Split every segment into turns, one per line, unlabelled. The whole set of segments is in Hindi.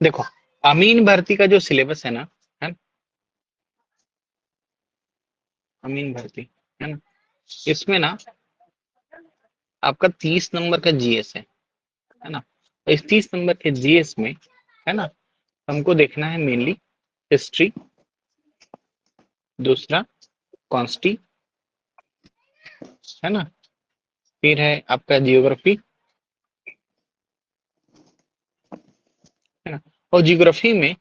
देखो अमीन भर्ती का जो सिलेबस है ना, है ना, अमीन भर्ती, है ना, इसमें ना आपका 30 नंबर का जीएस है ना। इस 30 नंबर के जीएस में, है ना, हमको देखना है मेनली हिस्ट्री, दूसरा कॉन्स्टी, है ना, फिर है आपका जियोग्राफी, है ना। और जियोग्राफी में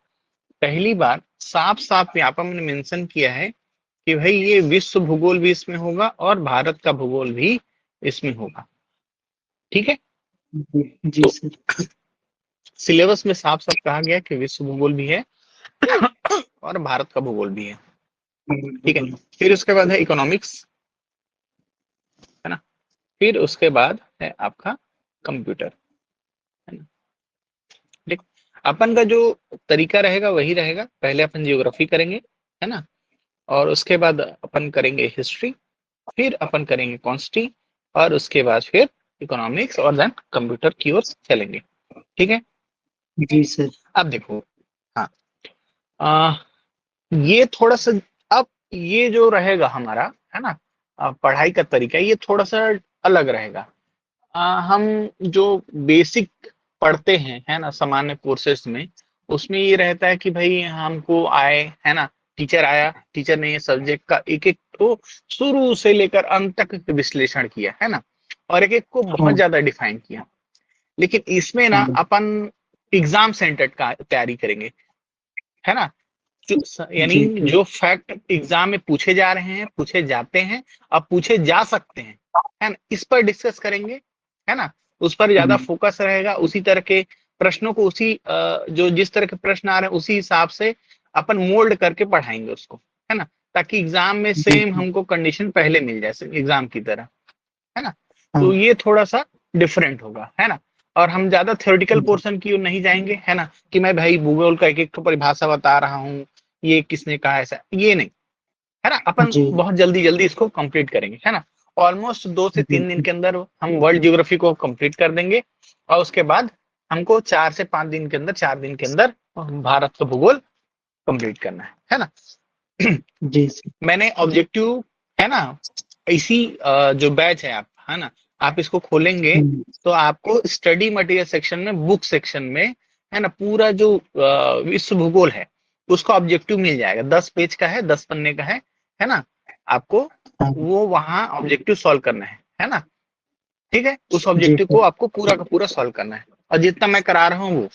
पहली बार साफ साफ यहाँ पर मैंने मेंशन किया है कि भाई ये विश्व भूगोल भी इसमें होगा और भारत का भूगोल भी इसमें होगा, ठीक है।
जी
तो
सर।
सिलेबस में साफ साफ कहा गया कि विश्व भूगोल भी है और भारत का भूगोल भी है, ठीक है। फिर उसके बाद है इकोनॉमिक्स, है ना, फिर उसके बाद है आपका कंप्यूटर, है ना। ठीक, अपन का जो तरीका रहेगा वही रहेगा, पहले अपन जियोग्राफी करेंगे, है ना, और उसके बाद अपन करेंगे हिस्ट्री, फिर अपन करेंगे कॉन्स्टी, और उसके बाद फिर इकोनॉमिक्स, और देन कंप्यूटर की ओर चलेंगे, ठीक है।
जी सर।
अब देखो, हाँ, आ, ये थोड़ा सा, अब ये जो रहेगा हमारा, है ना, पढ़ाई का तरीका ये थोड़ा सा अलग रहेगा। हम जो बेसिक पढ़ते हैं, है ना, सामान्य कोर्सेज में, उसमें ये रहता है कि भाई हमको आए, है ना, टीचर आया, टीचर ने ये सब्जेक्ट का एक एक को शुरू से लेकर अंत तक विश्लेषण किया, है ना, और एक एक को बहुत
हाँ
ज्यादा डिफाइन किया। लेकिन इसमें ना
हाँ।
अपन एग्जाम सेंटर्ड का तैयारी करेंगे, है ना, यानी
जी सर।
जो फैक्ट एग्जाम में पूछे जा रहे हैं, पूछे जाते हैं, अब पूछे जा सकते हैं, है ना, इस पर डिस्कस करेंगे, है ना, उस पर ज्यादा
हाँ
फोकस रहेगा, उसी तरह के प्रश्नों को उसी जो जिस तरह के प्रश्न आ रहे हैं उसी हिसाब से अपन मोल्ड करके पढ़ाएंगे उसको, है ना, ताकि एग्जाम में
जी
सेम
सर।
हमको कंडीशन पहले मिल जाए एग्जाम की तरह, है ना। तो
हाँ
ये थोड़ा सा डिफरेंट होगा, है ना। और हम ज्यादा थ्योरेटिकल पोर्शन की ओर नहीं जाएंगे, है ना, कि मैं भाई भूगोल का एक एक परिभाषा बता रहा हूँ, ये किसने कहा, ऐसा ये नहीं, है ना। अपन
जी
बहुत जल्दी जल्दी इसको कंप्लीट करेंगे, है ना। ऑलमोस्ट 2 से 3 दिन
जी।
के अंदर हम वर्ल्ड ज्योग्राफी को कंप्लीट कर देंगे, और उसके बाद हमको 4 से 5 दिन के अंदर, 4 दिन के अंदर भारत का भूगोल कंप्लीट करना है ना।
जी सर।
मैंने ऑब्जेक्टिव, है ना, इसी जो बैच है आप, है ना, आप इसको खोलेंगे तो आपको स्टडी मटेरियल सेक्शन में, बुक सेक्शन में, है ना, पूरा जो विश्व भूगोल है उसका ऑब्जेक्टिव मिल जाएगा। 10 पेज का है, 10 पन्ने का है ना। आपको
हाँ
वो वहां ऑब्जेक्टिव सॉल्व करना है ना, ठीक है। उस
जी
ऑब्जेक्टिव को
सर।
आपको पूरा का पूरा सॉल्व करना है, और जितना मैं करा रहा हूँ वो,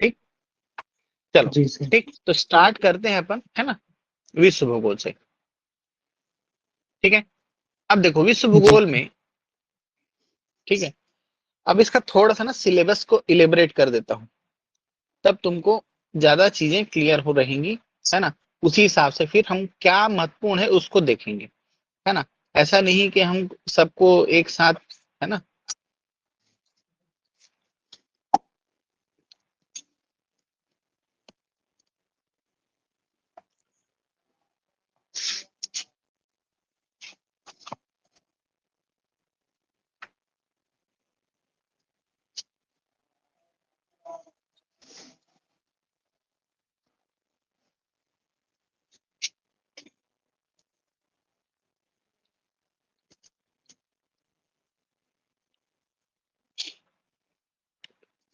ठीक। चलो,
जी सर।
ठीक, तो स्टार्ट करते हैं अपन, है ना, विश्व भूगोल से, ठीक है। अब देखो विश्व
जी
भूगोल में, ठीक है, अब इसका थोड़ा सा ना सिलेबस को इलेबरेट कर देता हूँ, तब तुमको ज्यादा चीजें क्लियर हो रहेंगी, है ना। उसी हिसाब से फिर हम क्या महत्वपूर्ण है उसको देखेंगे, है ना। ऐसा नहीं कि हम सबको एक साथ, है ना।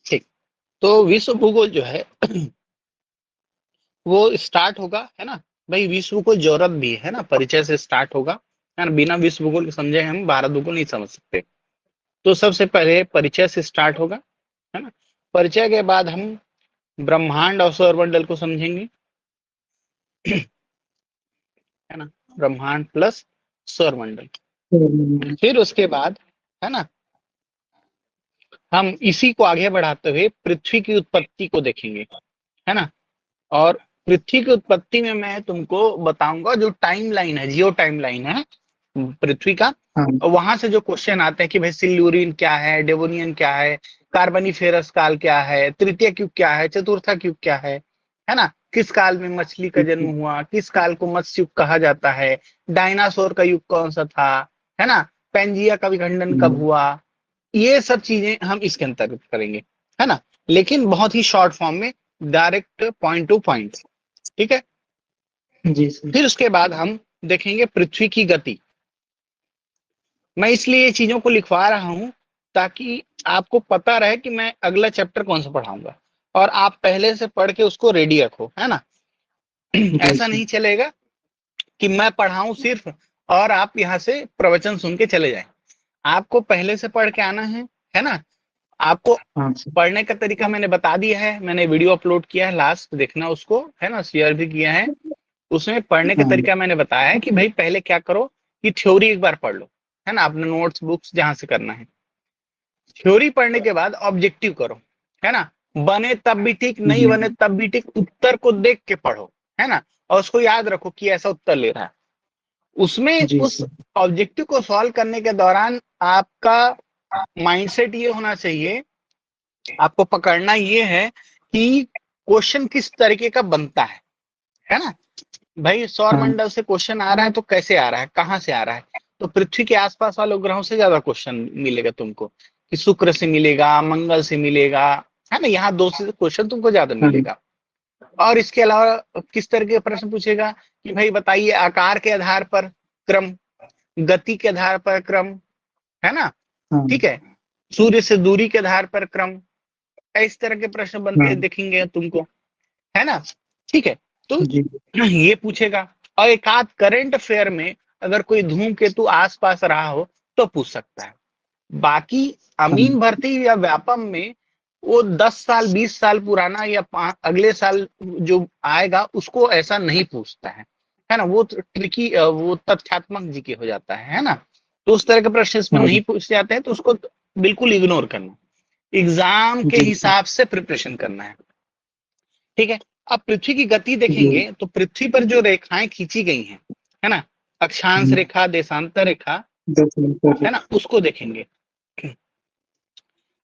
ठीक, तो विश्व भूगोल जो है वो स्टार्ट होगा, है ना। भाई विश्व को जरूरत भी है ना, परिचय से स्टार्ट होगा, है ना। बिना विश्व भूगोल के समझे हम भारत भूगोल नहीं समझ सकते। तो सबसे पहले परिचय से स्टार्ट होगा, है ना। परिचय के बाद हम ब्रह्मांड और सौरमंडल को समझेंगे, है ना, ब्रह्मांड प्लस सौरमंडल। फिर उसके बाद, है ना, हम इसी को आगे बढ़ाते हुए पृथ्वी की उत्पत्ति को देखेंगे, है ना। और पृथ्वी की उत्पत्ति में मैं तुमको बताऊंगा जो टाइम लाइन है, जियो टाइम लाइन है पृथ्वी का।
हाँ
और वहां से जो क्वेश्चन आते हैं कि भाई सिल्यूरिन क्या है, डेवोनियन क्या है, कार्बनिफेरस काल क्या है, तृतीय युग क्या है, चतुर्थ युग क्या है ना, किस काल में मछली का जन्म हुआ, किस काल को मत्स्य युग कहा जाता है, डायनासोर का युग कौन सा था, है ना, पेंजिया का विखंडन कब हुआ, ये सब चीजें हम इसके अंतर्गत करेंगे, है ना। लेकिन बहुत ही शॉर्ट फॉर्म में, डायरेक्ट पॉइंट टू पॉइंट। ठीक है,
जी सर।
फिर उसके बाद हम देखेंगे पृथ्वी की गति। मैं इसलिए ये चीजों को लिखवा रहा हूं ताकि आपको पता रहे कि मैं अगला चैप्टर कौन सा पढ़ाऊंगा, और आप पहले से पढ़ के उसको रेडी रखो, है ना।
जी
ऐसा
सर।
नहीं चलेगा कि मैं पढ़ाऊं सिर्फ और आप यहाँ से प्रवचन सुन के चले जाएं। आपको पहले से पढ़ के आना है ना। आपको
हाँ सर।
पढ़ने का तरीका मैंने बता दिया है, मैंने वीडियो अपलोड किया है, लास्ट देखना उसको, है ना, शेयर भी किया है। उसमें पढ़ने का
हाँ
तरीका मैंने बताया है कि भाई पहले क्या करो कि थ्योरी एक बार पढ़ लो, है ना, अपने नोट्स बुक्स जहां से करना है। थ्योरी पढ़ने के बाद ऑब्जेक्टिव करो, है ना। बने तब भी ठीक, नहीं
जी
बने तब भी ठीक, उत्तर को देख के पढ़ो, है ना, और उसको याद रखो कि ऐसा उत्तर ले रहा है। उसमें
जी
उस
सर।
ऑब्जेक्टिव को सॉल्व करने के दौरान आपका माइंडसेट ये होना चाहिए, आपको पकड़ना ये है कि क्वेश्चन किस तरीके का बनता है ना। भाई सौर
हाँ
मंडल से क्वेश्चन आ रहा है तो कैसे आ रहा है, कहाँ से आ रहा है। तो पृथ्वी के आसपास वाले ग्रहों से ज्यादा क्वेश्चन मिलेगा तुमको, कि शुक्र से मिलेगा, मंगल से मिलेगा, है ना, यहाँ दो से क्वेश्चन तुमको ज्यादा
हाँ
मिलेगा। और इसके अलावा किस तरह के प्रश्न पूछेगा कि भाई बताइए आकार के आधार पर क्रम, गति के आधार पर क्रम, है ना,
हाँ
ठीक है, सूर्य से दूरी के आधार पर क्रम, इस तरह के प्रश्न बनते
हाँ।
दिखेंगे तुमको, है ना। ठीक है, तो
जी
ये पूछेगा। और एक आध करंट अफेयर में अगर कोई धूमकेतु आसपास रहा हो तो पूछ सकता है। बाकी
हाँ।
अमीन भर्ती या व्यापम में वो 10 साल 20 साल पुराना या अगले साल जो आएगा उसको ऐसा नहीं पूछता है ना। वो ट्रिकी, वो तथ्यात्मक जी के हो जाता है ना। तो उस तरह के प्रश्न इसमें
हाँ।
नहीं पूछे जाते हैं, तो उसको बिल्कुल इग्नोर करना, एग्जाम के
जी सर।
हिसाब से प्रिपरेशन करना है। ठीक है, अब पृथ्वी की गति
जी।
देखेंगे तो पृथ्वी पर जो रेखाएं खींची गई हैं, है ना, अक्षांश रेखा, देशांतर रेखा,
10 मीटर।
है ना, उसको देखेंगे।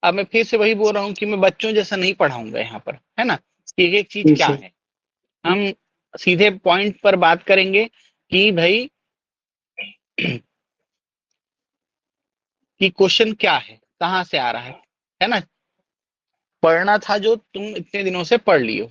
अब मैं फिर से वही बोल रहा हूँ कि मैं बच्चों जैसा नहीं पढ़ाऊंगा यहाँ पर, है ना, कि एक एक चीज
जी
क्या
सर।
है। हम सीधे पॉइंट पर बात करेंगे कि भाई कि क्वेश्चन क्या है, कहाँ से आ रहा है ना। पढ़ना था जो तुम इतने दिनों से पढ़ लियो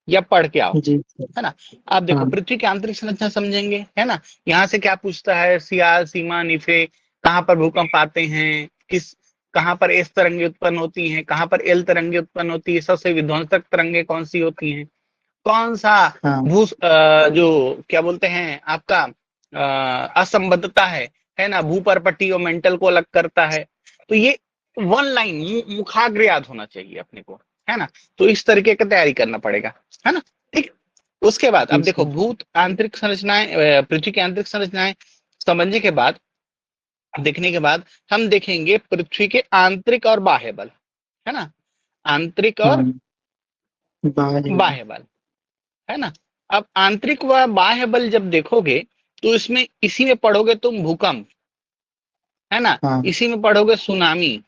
या पढ़ के आओ,
जी सर।
है ना। आप देखो
हाँ
पृथ्वी की आंतरिक संरचना समझेंगे, है ना। यहाँ से क्या पूछता है, सियाल, सीमा, निफे, कहाँ पर भूकंप आते हैं, किस, कहाँ पर एस तरंगे उत्पन्न होती हैं, कहाँ पर एल तरंगे उत्पन्न होती है, सबसे विध्वंसक तरंगे कौन सी होती हैं, कौन सा
हाँ।
जो क्या बोलते हैं आपका असंबद्धता है ना, भूपर्पटी और मेंटल को अलग करता है। तो ये वन लाइन मुखाग्र याद होना चाहिए अपने को, है ना। तो इस तरीके का तैयारी करना पड़ेगा, है ना। ठीक, उसके बाद
जी
अब देखो
सर।
भूत आंतरिक संरचनाएं, पृथ्वी की आंतरिक संरचनाएं समझने के बाद, देखने के बाद हम देखेंगे पृथ्वी के आंतरिक और बाह्य बल, है ना, आंतरिक
हाँ।
और
बाहर।
बाह्य बल, है ना। अब आंतरिक व बाह्य बल जब देखोगे तो इसमें इसी में पढ़ोगे तुम भूकंप, है ना,
हाँ।
इसी में पढ़ोगे सुनामी,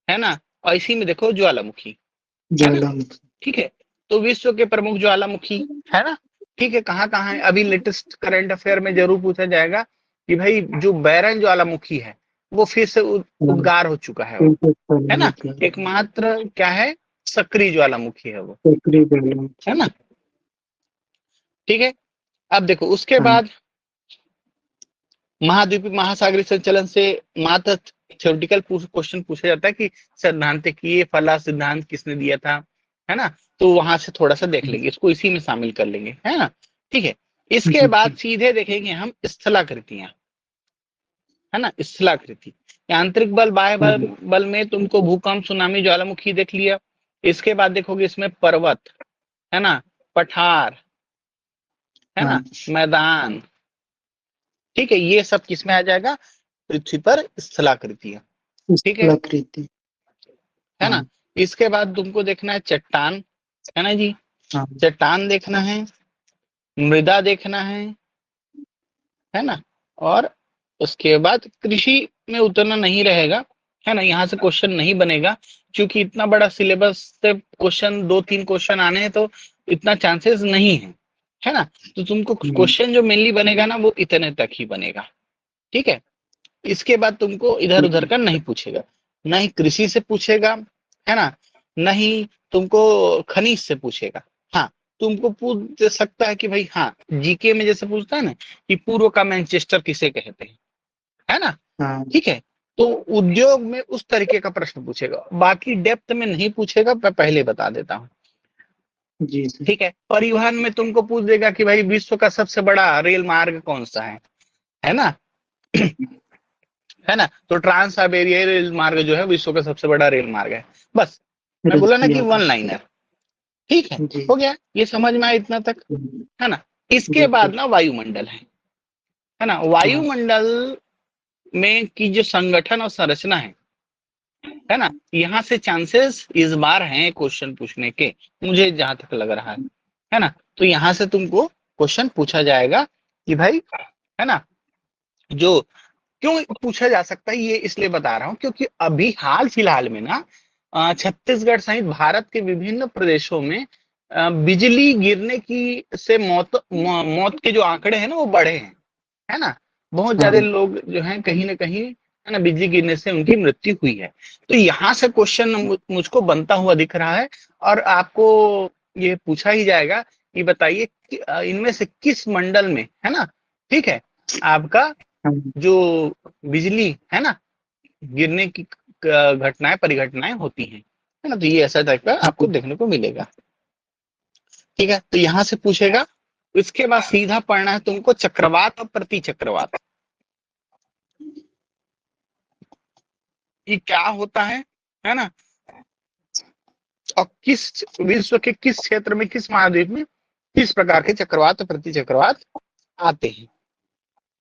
है ना, और इसी में देखो ज्वालामुखी, है ना।
ज्वालामुखी।
ठीक है, तो विश्व के प्रमुख ज्वालामुखी, है ना। ठीक है, कहाँ कहाँ है, अभी लेटेस्ट करंट अफेयर में जरूर पूछा जाएगा कि भाई जो बैरन ज्वालामुखी है वो फिर से
हाँ।
उद्गार हो चुका है वो,
उनका
है ना।
ज्वालामुखी।
एकमात्र क्या है, सक्रिय ज्वालामुखी है वो,
सक्रिय ज्वालामुखी।
है ना। ठीक है, अब देखो उसके
हाँ।
बाद महाद्वीपीय महासागरीय संचलन से मात्र थ्योरेटिकल क्वेश्चन पूछा जाता है कि सैद्धांतिक ये फला सिद्धांत किसने दिया था, है ना। तो वहां से थोड़ा सा देख लेंगे, इसको इसी में शामिल कर लेंगे, है ना। ठीक है, इसके
जी
बाद
सर।
सीधे देखेंगे हम स्थलाकृतियां, है ना, स्थलाकृति, आंतरिक बल, बाह्य
हाँ।
बल में तुमको भूकंप, सुनामी, ज्वालामुखी देख लिया। इसके बाद देखोगे इसमें पर्वत, है ना, पठार, है
हाँ।
ना, मैदान। ठीक है, ये सब किसमें आ जाएगा, पृथ्वी पर स्थलाकृतियां। ठीक
स्थलाकृति।
है
हाँ।
ना। इसके बाद तुमको देखना है चट्टान, है ना जी,
हाँ।
चट्टान देखना है, मृदा देखना है ना। और उसके बाद कृषि में उतना नहीं रहेगा, है ना, यहाँ से क्वेश्चन नहीं बनेगा क्योंकि इतना बड़ा सिलेबस से क्वेश्चन, 2-3 क्वेश्चन आने हैं तो इतना चांसेस नहीं है ना। तो तुमको क्वेश्चन जो मेनली बनेगा ना वो इतने तक ही बनेगा। ठीक है, इसके बाद तुमको इधर उधर का नहीं पूछेगा, ना ही कृषि से पूछेगा, है ना, नहीं तुमको खनिज से पूछेगा। हाँ, तुमको पूछ सकता है कि भाई हाँ, जीके में जैसे पूछता है ना कि पूर्व का मैनचेस्टर किसे कहते हैं, है ना,
हाँ
ठीक है। तो उद्योग में उस तरीके का प्रश्न पूछेगा, बाकी डेप्थ में नहीं पूछेगा, मैं पहले बता देता हूँ।
जी सर।
ठीक है, परिवहन में तुमको पूछ देगा कि भाई विश्व का सबसे बड़ा रेल मार्ग कौन सा है ना, है ना। तो ट्रांस साइबेरिया रेल मार्ग जो है विश्व का सबसे बड़ा रेल मार्ग है। बस मैं बोला ना कि
रसिया
वन
का।
लाइनर, ठीक है,
जी
हो गया, ये समझ में आया इतना तक, है ना। इसके
जी
बाद
सर।
ना वायुमंडल है ना।
हाँ
वायुमंडल में की जो संगठन और संरचना है ना, यहाँ से चांसेस इस बार हैं क्वेश्चन पूछने के, मुझे जहां तक लग रहा है ना। तो यहाँ से तुमको क्वेश्चन पूछा जाएगा कि भाई, है ना, जो क्यों पूछा जा सकता है ये इसलिए बता रहा हूं क्योंकि अभी हाल फिलहाल में ना छत्तीसगढ़ सहित भारत के विभिन्न प्रदेशों में बिजली गिरने की से मौत के जो आंकड़े हैं ना वो बढ़े हैं, है ना। बहुत
हाँ
ज्यादा लोग जो हैं कहीं ना कहीं, है ना, बिजली गिरने से उनकी मृत्यु हुई है। तो यहाँ से क्वेश्चन मुझको बनता हुआ दिख रहा है, और आपको ये पूछा ही जाएगा कि बताइए इनमें से किस मंडल में, है ना, ठीक है, आपका
हाँ
जो बिजली है ना गिरने की घटनाएं परिघटनाएं होती हैं, है ना। तो ये ऐसा टाइप का आपको देखने को मिलेगा, ठीक है। तो यहाँ से पूछेगा, इसके बाद सीधा पढ़ना है तुमको चक्रवात और प्रति चक्रवात, ये क्या होता है ना, और किस विश्व के किस क्षेत्र में किस महाद्वीप में किस प्रकार के चक्रवात और प्रति चक्रवात आते हैं,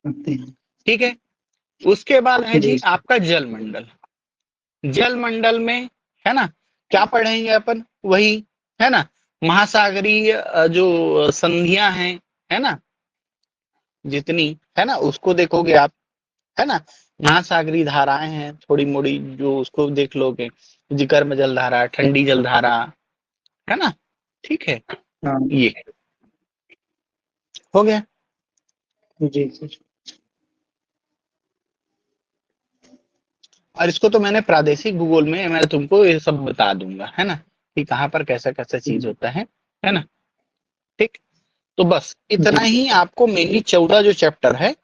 आते हैं।
ठीक है। उसके बाद है
जी
जी आपका जलमंडल। जलमंडल में, है ना, क्या पढ़ेंगे अपन, वही, है ना, महासागरीय जो संधियां हैं, है ना, जितनी, है ना, उसको देखोगे आप, है ना। महासागरीय धाराएं हैं थोड़ी मोड़ी जो उसको देख लोगे, जिगर जल धारा, ठंडी जल धारा, है ना, ठीक है,
हाँ
ये हो गया।
जी सर।
और इसको तो मैंने प्रादेशिक भूगोल में मैं तुमको ये सब बता दूंगा, है ना, कि कहाँ पर कैसा कैसा चीज होता है ना, ठीक। तो बस इतना
जी
ही आपको मेनली 14 जो चैप्टर है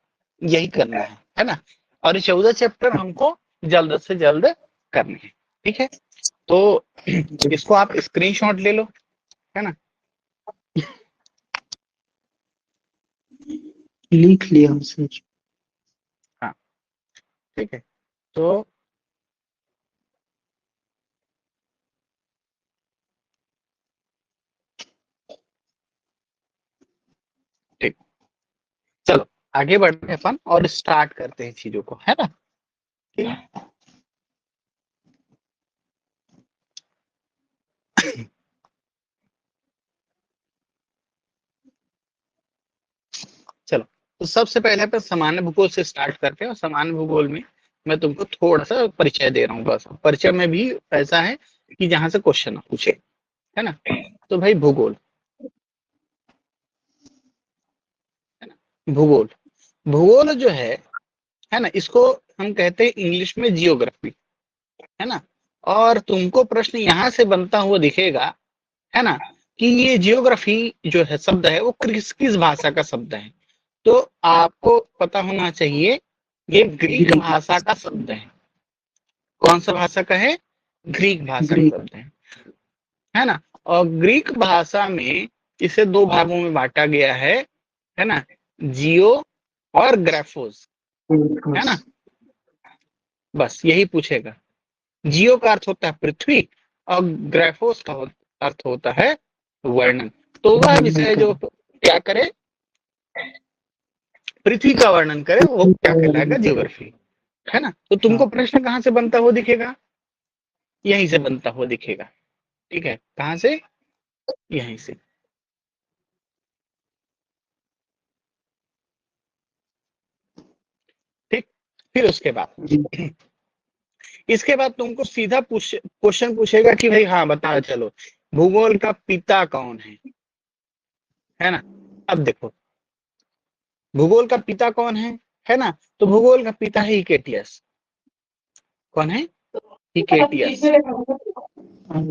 यही करना है ना। और ये 14 चैप्टर हमको जल्द से जल्द करने हैं, ठीक है। तो
जी
इसको आप स्क्रीनशॉट ले लो, है ना।
लिख लिया हम सर।
हाँ, ठीक है। तो ठीक, चलो आगे बढ़ते हैं अपन और स्टार्ट करते हैं चीजों को, है ना, ठीक है। चलो, तो सबसे पहले अपन सामान्य भूगोल से स्टार्ट करते हैं, और सामान्य भूगोल में मैं तुमको थोड़ा सा परिचय दे रहा हूँ, बस परिचय में भी ऐसा है कि जहां से क्वेश्चन पूछे, है ना। तो भाई भूगोल, भूगोल, भूगोल जो है ना, इसको हम कहते हैं इंग्लिश में जियोग्राफी, है ना। और तुमको प्रश्न यहां से बनता हुआ दिखेगा, है ना, कि ये जियोग्राफी जो है शब्द है वो किस किस भाषा का शब्द है। तो आपको पता होना चाहिए ये ग्रीक भाषा का शब्द कौन सा भाषा का है, ग्रीक भाषा का
ग्रीक।
शब्द है ना। और ग्रीक भाषा में इसे दो भागों में बांटा गया है ना, जियो और ग्राफोस, है ना। बस यही पूछेगा, जियो का अर्थ होता है पृथ्वी, और ग्राफोस का अर्थ होता है वर्णन। तो वह विषय जो क्या करे, पृथ्वी का वर्णन करे, वो क्या कहलाएगा, जियोग्राफी, है ना। तो तुमको
हाँ
प्रश्न कहाँ से बनता हुआ दिखेगा, यहीं से बनता हुआ दिखेगा, ठीक है, कहाँ से, यहीं से, ठीक। फिर उसके
जी
बाद इसके बाद तुमको सीधा क्वेश्चन पूछेगा कि भाई हाँ बताओ चलो, भूगोल का पिता कौन है ना। अब देखो, भूगोल का पिता कौन है ना। तो भूगोल का पिता है हिकेटियस, कौन है, हिकेटियस,
हाँ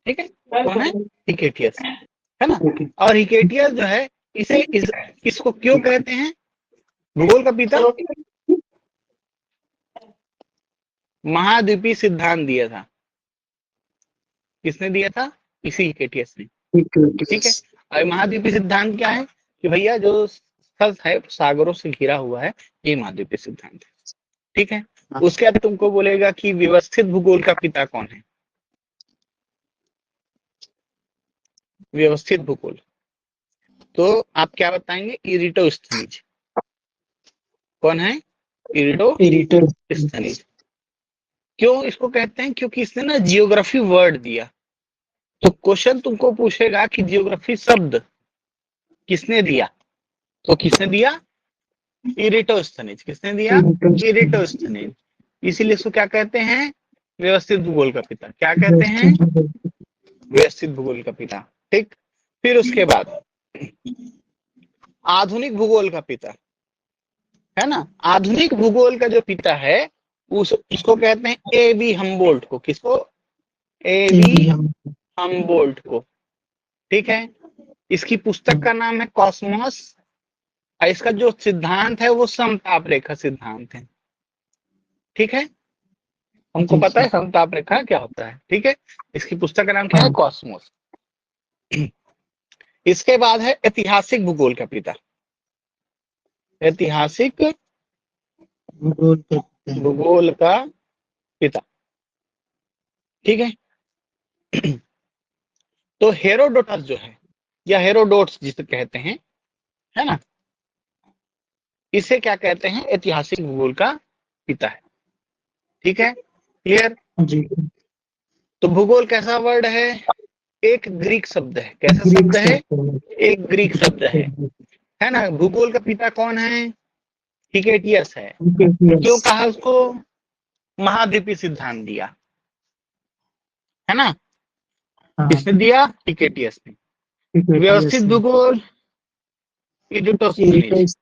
ठीक है। कौन है? हिकेटियस, है ना।
ओके।
और हिकेटियस जो है इसको क्यों कहते हैं भूगोल का पिता? महाद्वीपीय सिद्धांत दिया था। किसने दिया था? इसी हिकेटियस ने। ठीक है। और महाद्वीपीय सिद्धांत क्या है कि भैया जो स्थल है सागरों से घिरा हुआ है, ये महाद्वीपीय सिद्धांत है। ठीक है। उसके बाद तुमको बोलेगा कि व्यवस्थित भूगोल का पिता कौन है? व्यवस्थित भूगोल, तो आप क्या बताएंगे? इरिटोस्थनीज। कौन है?
एडिटर।
इरिटोस्थनीज। क्यों इसको कहते हैं? क्योंकि इसने ना जियोग्राफी वर्ड दिया। तो क्वेश्चन तुमको पूछेगा कि जियोग्राफी शब्द किसने दिया? तो किसने दिया? इरिटोस्थनीज। किसने दिया? इरिटोस्थनीज। इसीलिए इसको क्या कहते हैं? व्यवस्थित भूगोल का पिता। क्या कहते हैं? व्यवस्थित भूगोल का पिता। ठीक। फिर उसके बाद आधुनिक भूगोल का पिता, है ना। आधुनिक भूगोल का जो पिता है उसको कहते हैं ए बी हमबोल्ट को। किसको? ए बी हमबोल्ट को। ठीक है। इसकी पुस्तक का नाम है कॉस्मोस। और इसका जो सिद्धांत है वो समताप रेखा सिद्धांत है। ठीक है। हमको पता है समताप रेखा क्या होता है। ठीक है। इसकी पुस्तक का नाम क्या है? कॉस्मोस। इसके बाद है ऐतिहासिक भूगोल का पिता। ऐतिहासिक भूगोल का पिता। ठीक है। तो हेरोडोटस जो है, या हेरोडोट्स जिसे कहते हैं, है ना, इसे क्या कहते हैं? ऐतिहासिक भूगोल का पिता है। ठीक है। क्लियर?
जी।
तो भूगोल कैसा वर्ड है? एक ग्रीक शब्द है। कैसा शब्द है? एक ग्रीक शब्द है ना। भूगोल का पिता कौन है? हिकेटियस है। क्यों कहा उसको? महाद्वीपीय सिद्धांत दिया, है ना। किसने दिया? हिकेटियस ने। व्यवस्थित भूगोल इरिटोस्थनीज।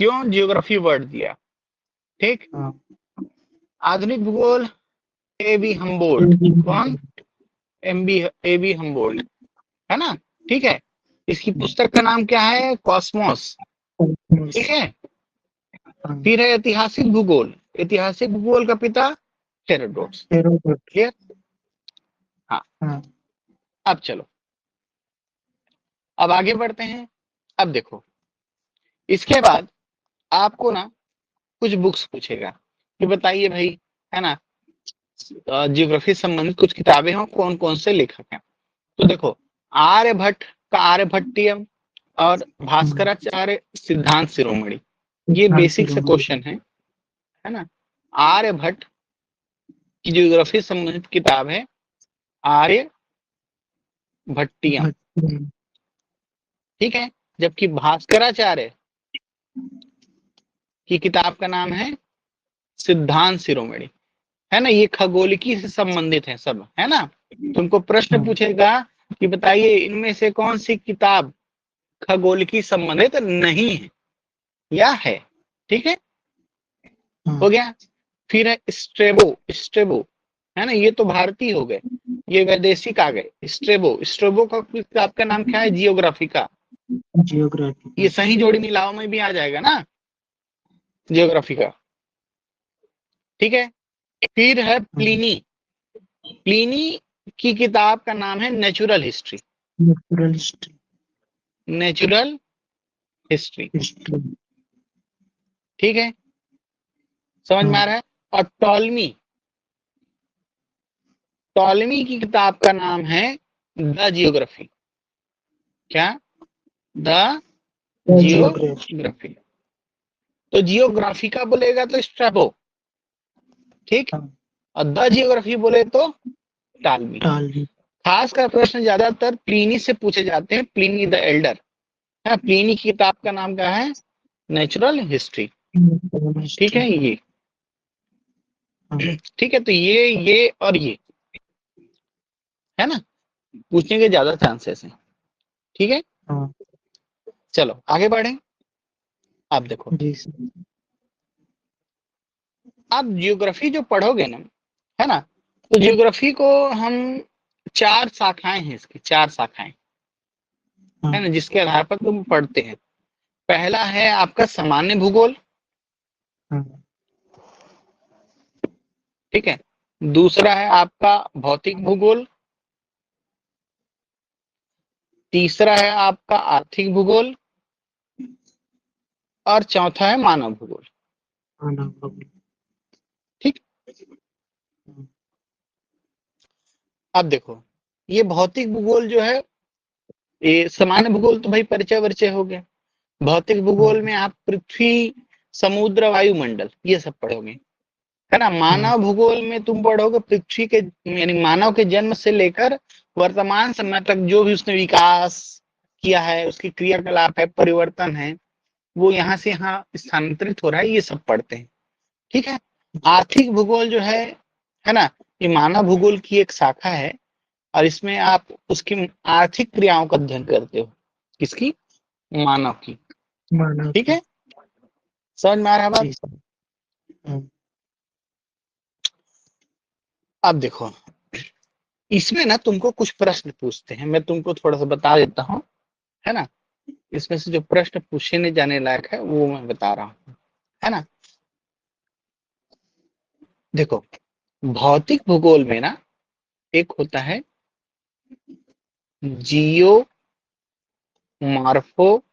क्यों? जियोग्राफी वर्ड दिया। ठीक। आधुनिक भूगोल ए बी हमबोल्ट। कौन? ए बी हमबोल्ट, है ना। ठीक है। इसकी पुस्तक का नाम क्या है? कॉस्मोस। ठीक है। फिर है ऐतिहासिक भूगोल। ऐतिहासिक भूगोल का पिता हेरोडोट्स। क्लियर? हाँ। अब चलो, अब आगे बढ़ते हैं। अब देखो, इसके बाद आपको ना कुछ बुक्स पूछेगा कि बताइए भाई, है ना, जियोग्राफी संबंधित कुछ किताबें हो, कौन कौन से लेखक हैं। तो देखो, आर्यभट्ट का आर्यभट्टियम और भास्कराचार्य सिद्धांत शिरोमणि, ये बेसिक से क्वेश्चन है ना। आर्यभट्ट की जियोग्राफी संबंधित किताब है आर्यभट्टियम। ठीक है। जबकि भास्कराचार्य की किताब का नाम है सिद्धांत शिरोमणि, है ना। ये खगोलिकी से संबंधित है सब, है ना। तुमको प्रश्न पूछेगा कि बताइए इनमें से कौन सी किताब खगोलिकी संबंधित नहीं है या है। ठीक है, हो गया। फिर है स्ट्रेबो। स्ट्रेबो, है ना, ये तो भारतीय हो गए, ये वैदेशिक आ गए। स्ट्रेबो, स्ट्रेबो का किताब का नाम क्या है? जियोग्राफी का। ये सही जोड़ी मिलाओ में भी आ जाएगा ना, जियोग्राफी का। ठीक है। फिर है प्लिनी। प्लिनी की किताब का नाम है नेचुरल हिस्ट्री। Natural history. ठीक है, समझ में आ रहा है। और टॉलमी, टॉलमी की किताब का नाम है द जियोग्राफी। क्या? The geography. तो जियोग्राफी का बोलेगा तो स्ट्रैबो, ठीक। और द जियोग्राफी बोले तो टॉलमी। खास कर प्रश्न ज्यादातर प्लिनी से पूछे जाते हैं, प्लिनी द एल्डर। है, प्लिनी की किताब का नाम क्या है? Natural history. ठीक है, ये ठीक है। तो ये और ये, है ना, पूछने के ज्यादा चांसेस हैं। ठीक है, चलो आगे बढ़े। आप देखो, आप जियोग्राफी जो पढ़ोगे ना, है ना, तो जियोग्राफी को हम 4 शाखाएं हैं इसकी, 4 शाखाएं है ना, जिसके आधार पर तुम पढ़ते हैं। पहला है आपका सामान्य भूगोल, ठीक है। दूसरा है आपका भौतिक भूगोल, तीसरा है आपका आर्थिक भूगोल, और चौथा है मानव भूगोल। ठीक। अब देखो, ये भौतिक भूगोल जो है, ये सामान्य भूगोल तो भाई परिचय परिचय हो गया। भौतिक भूगोल में आप पृथ्वी, समुद्र, वायुमंडल ये सब पढ़ोगे, है ना। मानव भूगोल में तुम पढ़ोगे पृथ्वी के यानी मानव के जन्म से लेकर वर्तमान समय तक जो भी उसने विकास किया है, उसकी क्रियाकलाप है, परिवर्तन है, वो यहाँ से यहाँ स्थानांतरित हो रहा है, ये सब पढ़ते हैं, ठीक है। आर्थिक भूगोल जो है ना, ये मानव भूगोल की एक शाखा है, और इसमें आप उसकी आर्थिक क्रियाओं का अध्ययन करते हो। किसकी? मानव की। ठीक है, समझ में आ रहा है बात? अब देखो, इसमें ना तुमको कुछ प्रश्न पूछते हैं, मैं तुमको थोड़ा सा बता देता हूँ, है ना। इसमें से जो प्रश्न पूछने जाने लायक है वो मैं बता रहा हूँ, है ना। देखो, भौतिक भूगोल में ना एक होता है जियो मार्फोलॉजी।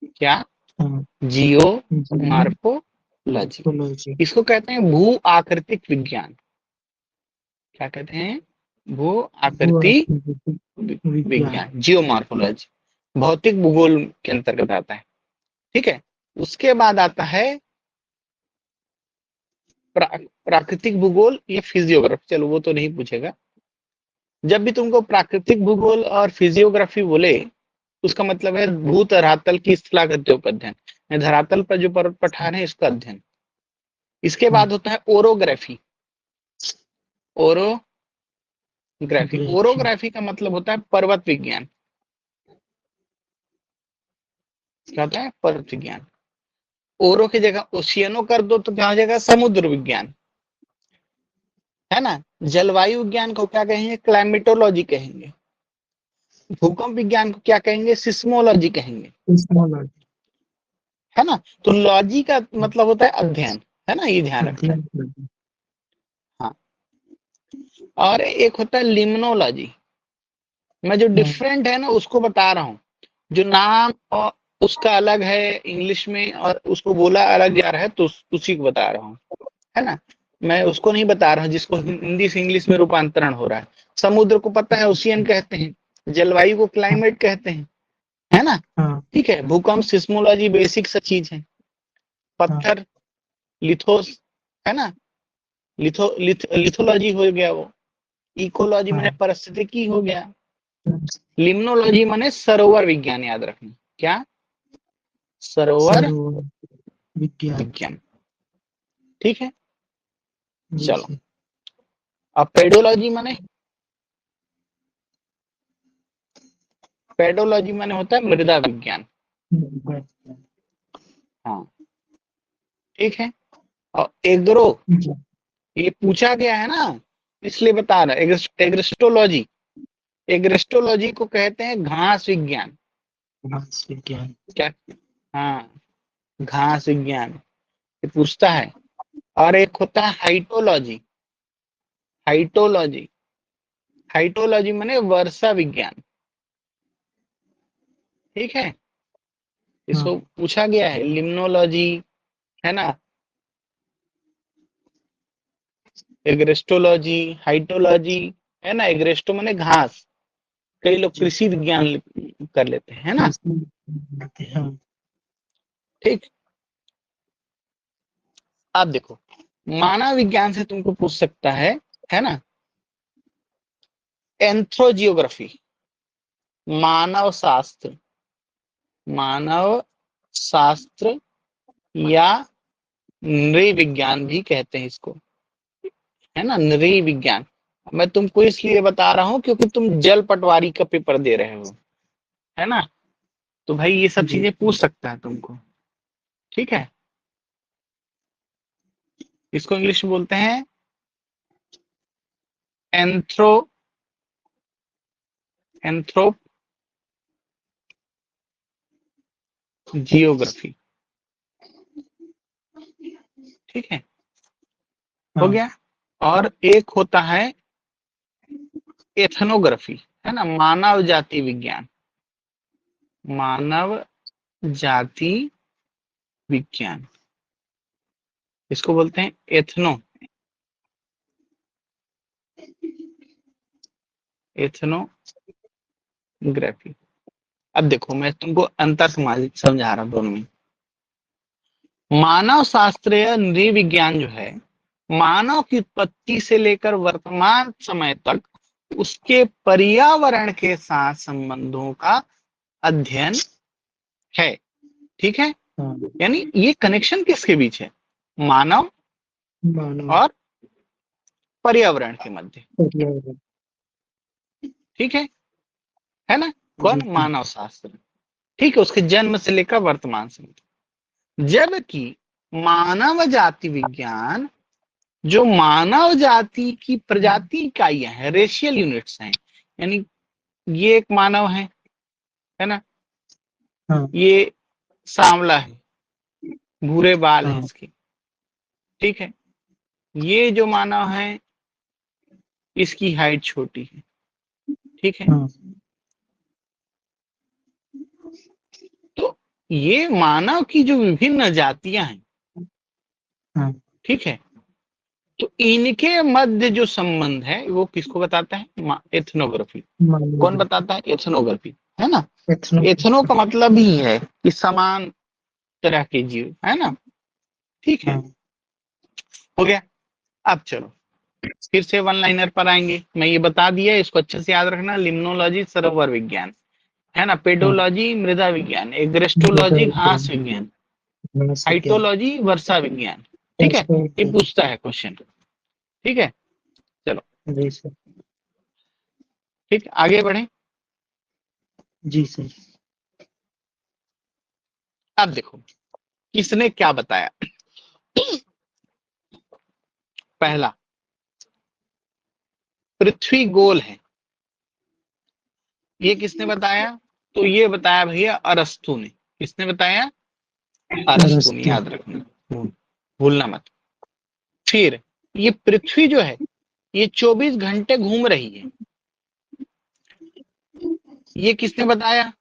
क्या? जियो मार्फोलॉजी। इसको कहते हैं भू आकृतिक विज्ञान। क्या कहते हैं? भू आकृति विज्ञान, जियोमॉर्फोलॉजी, भौतिक भूगोल के अंतर्गत आता है, ठीक है। उसके बाद आता है प्राकृतिक भूगोल या फिजियोग्राफी। चलो वो तो नहीं पूछेगा। जब भी तुमको प्राकृतिक भूगोल और फिजियोग्राफी बोले, उसका मतलब है भू धरातल की स्थलाकृतियों का अध्ययन, धरातल पर जो पर्वत पठार है इसका अध्ययन। इसके बाद होता है ओरोग्राफी। ओरोग्राफी का मतलब होता है पर्वत विज्ञान। क्या होता है? पर्वत विज्ञान। ओरो की जगह ओशियनो कर दो तो क्या हो जाएगा? समुद्र विज्ञान, है ना। जलवायु विज्ञान को क्या कहेंगे? क्लाइमेटोलॉजी कहेंगे। भूकंप विज्ञान को क्या कहेंगे? सिस्मोलॉजी कहेंगे, है ना। तो लॉजी का मतलब होता है अध्ययन, है ना, ये ध्यान रखना। हाँ, और एक होता है लिम्नोलॉजी। मैं जो डिफरेंट है ना उसको बता रहा हूँ, जो नाम और उसका अलग है इंग्लिश में और उसको बोला अलग जा रहा है, तो उसी को बता रहा हूँ, है ना। मैं उसको नहीं बता रहा हूँ जिसको हिंदी से इंग्लिश में रूपांतरण हो रहा है। समुद्र को पता है ओशियन कहते हैं, जलवायु को क्लाइमेट कहते हैं, है ना। ठीक है। भूकंप सिस्मोलॉजी बेसिक सा चीज है। पत्थर लिथोस, है ना, लिथोलॉजी हो गया वो। इकोलॉजी माने पारिस्थितिकी हो गया। लिम्नोलॉजी माने सरोवर विज्ञान, याद रखना। क्या? सरोवर विज्ञान, ठीक है। चलो, अब पेडोलॉजी माने होता है मृदा विज्ञान। हाँ, ठीक है। और एग्रो, ये पूछा गया है ना, इसलिए बता रहा। एग्रेस्टोलॉजी, एग्रेस्टोलॉजी को कहते हैं घास विज्ञान। क्या? हाँ, घास विज्ञान, ये पूछता है। और एक होता है हाइटोलॉजी। हाइटोलॉजी, हाइटोलॉजी माने वर्षा विज्ञान, ठीक है। इसको पूछा गया है। लिम्नोलॉजी, है ना, एग्रेस्टोलॉजी, हाइटोलॉजी, है ना। एग्रेस्टो माने घास, कई लोग कृषि विज्ञान कर लेते हैं, है ना। ठीक। अब देखो, मानव विज्ञान से तुमको पूछ सकता है ना। एंथ्रोजियोग्राफी, मानव शास्त्र, मानव शास्त्र या नृविज्ञान भी कहते हैं इसको, है ना, नृविज्ञान। मैं तुमको इसलिए बता रहा हूं क्योंकि तुम जल पटवारी का पेपर दे रहे हो, है ना। तो भाई ये सब चीजें पूछ सकता है तुमको, ठीक है। इसको इंग्लिश में बोलते हैं एंथ्रोजियोग्राफी। ठीक है, हो
हाँ,
गया। और एक होता है एथनोग्राफी, है ना, मानव जाति विज्ञान, मानव जाति विज्ञान, इसको बोलते हैं एथनोग्राफी। अब देखो मैं तुमको अंतर समझा रहा हूं दोनों में। मानव शास्त्रीय नृविज्ञान जो है, मानव की उत्पत्ति से लेकर वर्तमान समय तक उसके पर्यावरण के साथ संबंधों का अध्ययन है। ठीक है,
हाँ,
यानी ये कनेक्शन किसके बीच है? मानव
मानव
और पर्यावरण के मध्य।
पर्यावरण।
ठीक है ना? कौन?
जी सर।
मानव शास्त्र। ठीक है, उसके जन्म से लेकर वर्तमान समय तक। जबकि मानव जाति विज्ञान जो मानव जाति की प्रजाति इकाइयां हैं, रेशियल यूनिट्स हैं, यानी ये एक मानव है ना,
हाँ,
ये सांवला है, भूरे बाल हैं
हाँ,
इसके। ठीक है, ये जो मानव है इसकी हाइट छोटी है। ठीक है,
हाँ,
तो ये मानव की जो विभिन्न जातियां हैं,
हाँ,
ठीक है, तो इनके मध्य जो संबंध है वो किसको बताता है? एथनोग्राफी।
मानव
कौन
जाति।
बताता है? एथनोग्राफी, है ना।
एथनो।
एथनो का मतलब ही है कि समान तरह के जीव, है ना। ठीक है,
हाँ,
हो गया। अब चलो फिर से वन लाइनर पर आएंगे। मैं ये बता दिया, इसको अच्छे से याद रखना। लिम्नोलॉजी सरोवर विज्ञान, है ना।
हाँ,
पेडोलॉजी मृदा विज्ञान,
मृदा
एग्रेस्टोलॉजी
विज्ञान,
घास विज्ञान,
मानस विज्ञान।
हाइटोलॉजी वर्षा विज्ञान। ठीक है,
ऐसे
ये
विज्ञान।
पूछता है क्वेश्चन। ठीक है, चलो
जी सर।
ठीक, आगे बढ़े।
जी सर।
अब देखो किसने क्या बताया। पहला, पृथ्वी गोल है, ये किसने बताया? तो ये बताया भैया अरस्तु ने। किसने बताया? अरस्तु ने,
अरस्तु।
याद रखना, भूलना मत। फिर ये पृथ्वी जो है ये 24 घंटे घूम रही है, ये किसने बताया?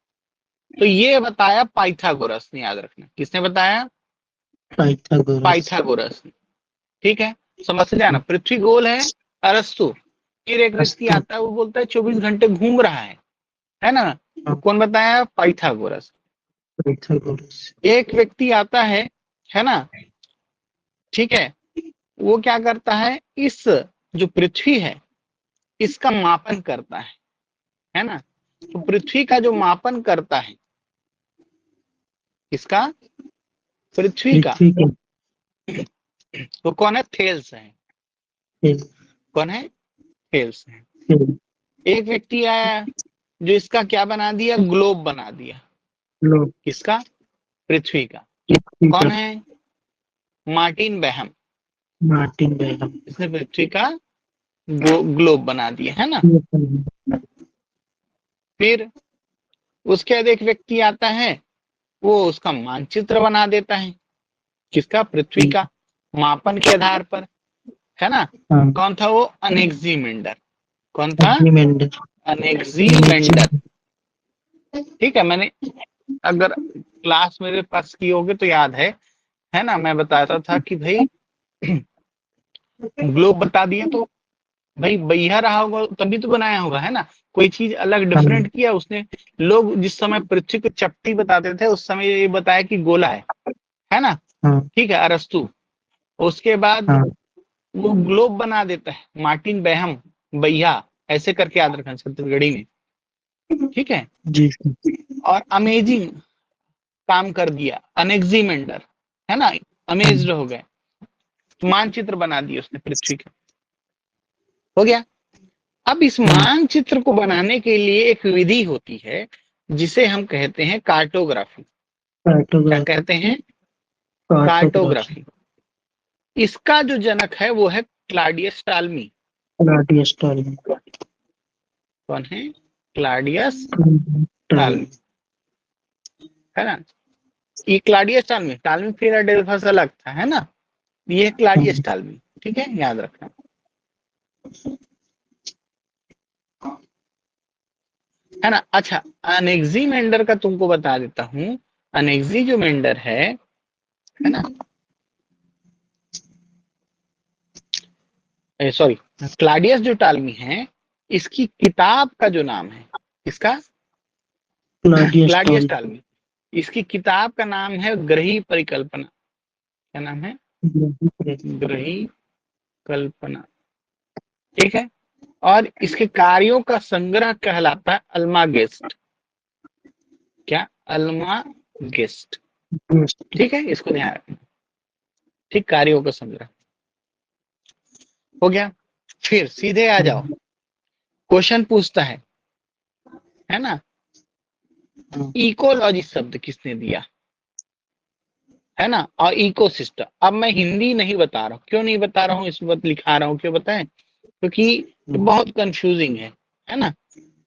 तो ये बताया पाइथागोरस ने, याद रखना। किसने बताया?
पाइथागोरस।
पाइथागोरस ने। ठीक है, समझ से जाना, पृथ्वी गोल है अरस्तु। फिर एक व्यक्ति
अरस्तु।
आता है वो बोलता है 24 घंटे घूम रहा है ना। तो
हाँ,
कौन बताया? पाइथागोरस।
पाइथागोरस।
एक व्यक्ति आता है ना, ठीक है, वो क्या करता है, इस जो पृथ्वी है इसका मापन करता है ना। तो पृथ्वी का जो मापन करता है, इसका, पृथ्वी का,
पृथ्वी का
तो कौन है? थेल्स है।
खेल।
कौन है? थेल्स है।
खेल।
एक व्यक्ति आया जो इसका क्या बना दिया? ग्लोब बना दिया।
लोग।
किसका? पृथ्वी का।
पृथ्वी का
कौन है? Martin Behaim.
Martin Behaim.
इसने पृथ्वी का ग्लोब बना दिया, है ना। फिर उसके बाद एक व्यक्ति आता है, वो उसका मानचित्र बना देता है। किसका? पृथ्वी का, मापन के आधार पर, है ना।
हाँ,
कौन था वो? अनेक्सीमेंडर। कौन था?
एग्रीमेंट।
अनेक्सीमेंडर। ठीक है, मैंने अगर क्लास मेरे पास की होगी तो याद है ना, मैं बताता था कि भाई ग्लोब बता दिया तो भाई बैया रहा होगा तभी तो बनाया होगा, है ना। कोई चीज अलग
हाँ,
डिफरेंट किया उसने। लोग जिस समय पृथ्वी को चपटी बताते थे उस समय ये बताया कि गोला है ना।
हाँ,
ठीक है, अरस्तु। उसके बाद
हाँ।
वो ग्लोब बना देता है मार्टिन बेहम, बैया, ऐसे करके याद रखना छत्तीसगढ़ी में। ठीक है,
जी।
और अमेजिंग काम कर दिया अनेक्सीमेंडर, है ना। अमेज्ड हो गए, मानचित्र बना दिया उसने पृथ्वी का। हो गया। अब इस मानचित्र को बनाने के लिए एक विधि होती है जिसे हम कहते हैं कार्टोग्राफी। क्या
कार्टोग्राफी।
कहते हैं?
कार्टोग्राफी।
कार्टोग्राफी। इसका जो जनक है वो है क्लाउडियस टालमी।
Claudius Ptolemy.
कौन है? Claudius
Ptolemy.
टालमी, है ना। ये क्लॉडियस टालमी, टालमी फिलाडेल्फस अलग था, है ना। ये क्लॉडियस टालमी, ठीक है, याद रखना, है ना। अच्छा, अनेक्सीमेंडर का तुमको बता देता हूँ। अनेक्सी जो मेंडर है ना, सॉरी, क्लॉडियस जो टालमी है, इसकी किताब का जो नाम है, इसका
क्लॉडियस
क्लॉडियस
टॉलमी।
टालमी, इसकी किताब का नाम है ग्रही परिकल्पना। क्या नाम है? ग्रही कल्पना, ठीक है। और इसके कार्यों का संग्रह कहलाता है अल्मागेस्ट। क्या? अल्मागेस्ट, ठीक है, इसको ध्यान रखना, ठीक, कार्यों का संग्रह हो गया। फिर सीधे आ जाओ, क्वेश्चन पूछता है ना, इकोलॉजी शब्द किसने दिया, है ना, और इकोसिस्टम। अब मैं हिंदी नहीं बता रहा हूँ, क्यों नहीं बता रहा हूँ, इस वक्त लिखा रहा हूँ, क्यों बताएं, क्योंकि ये बहुत कंफ्यूजिंग है ना,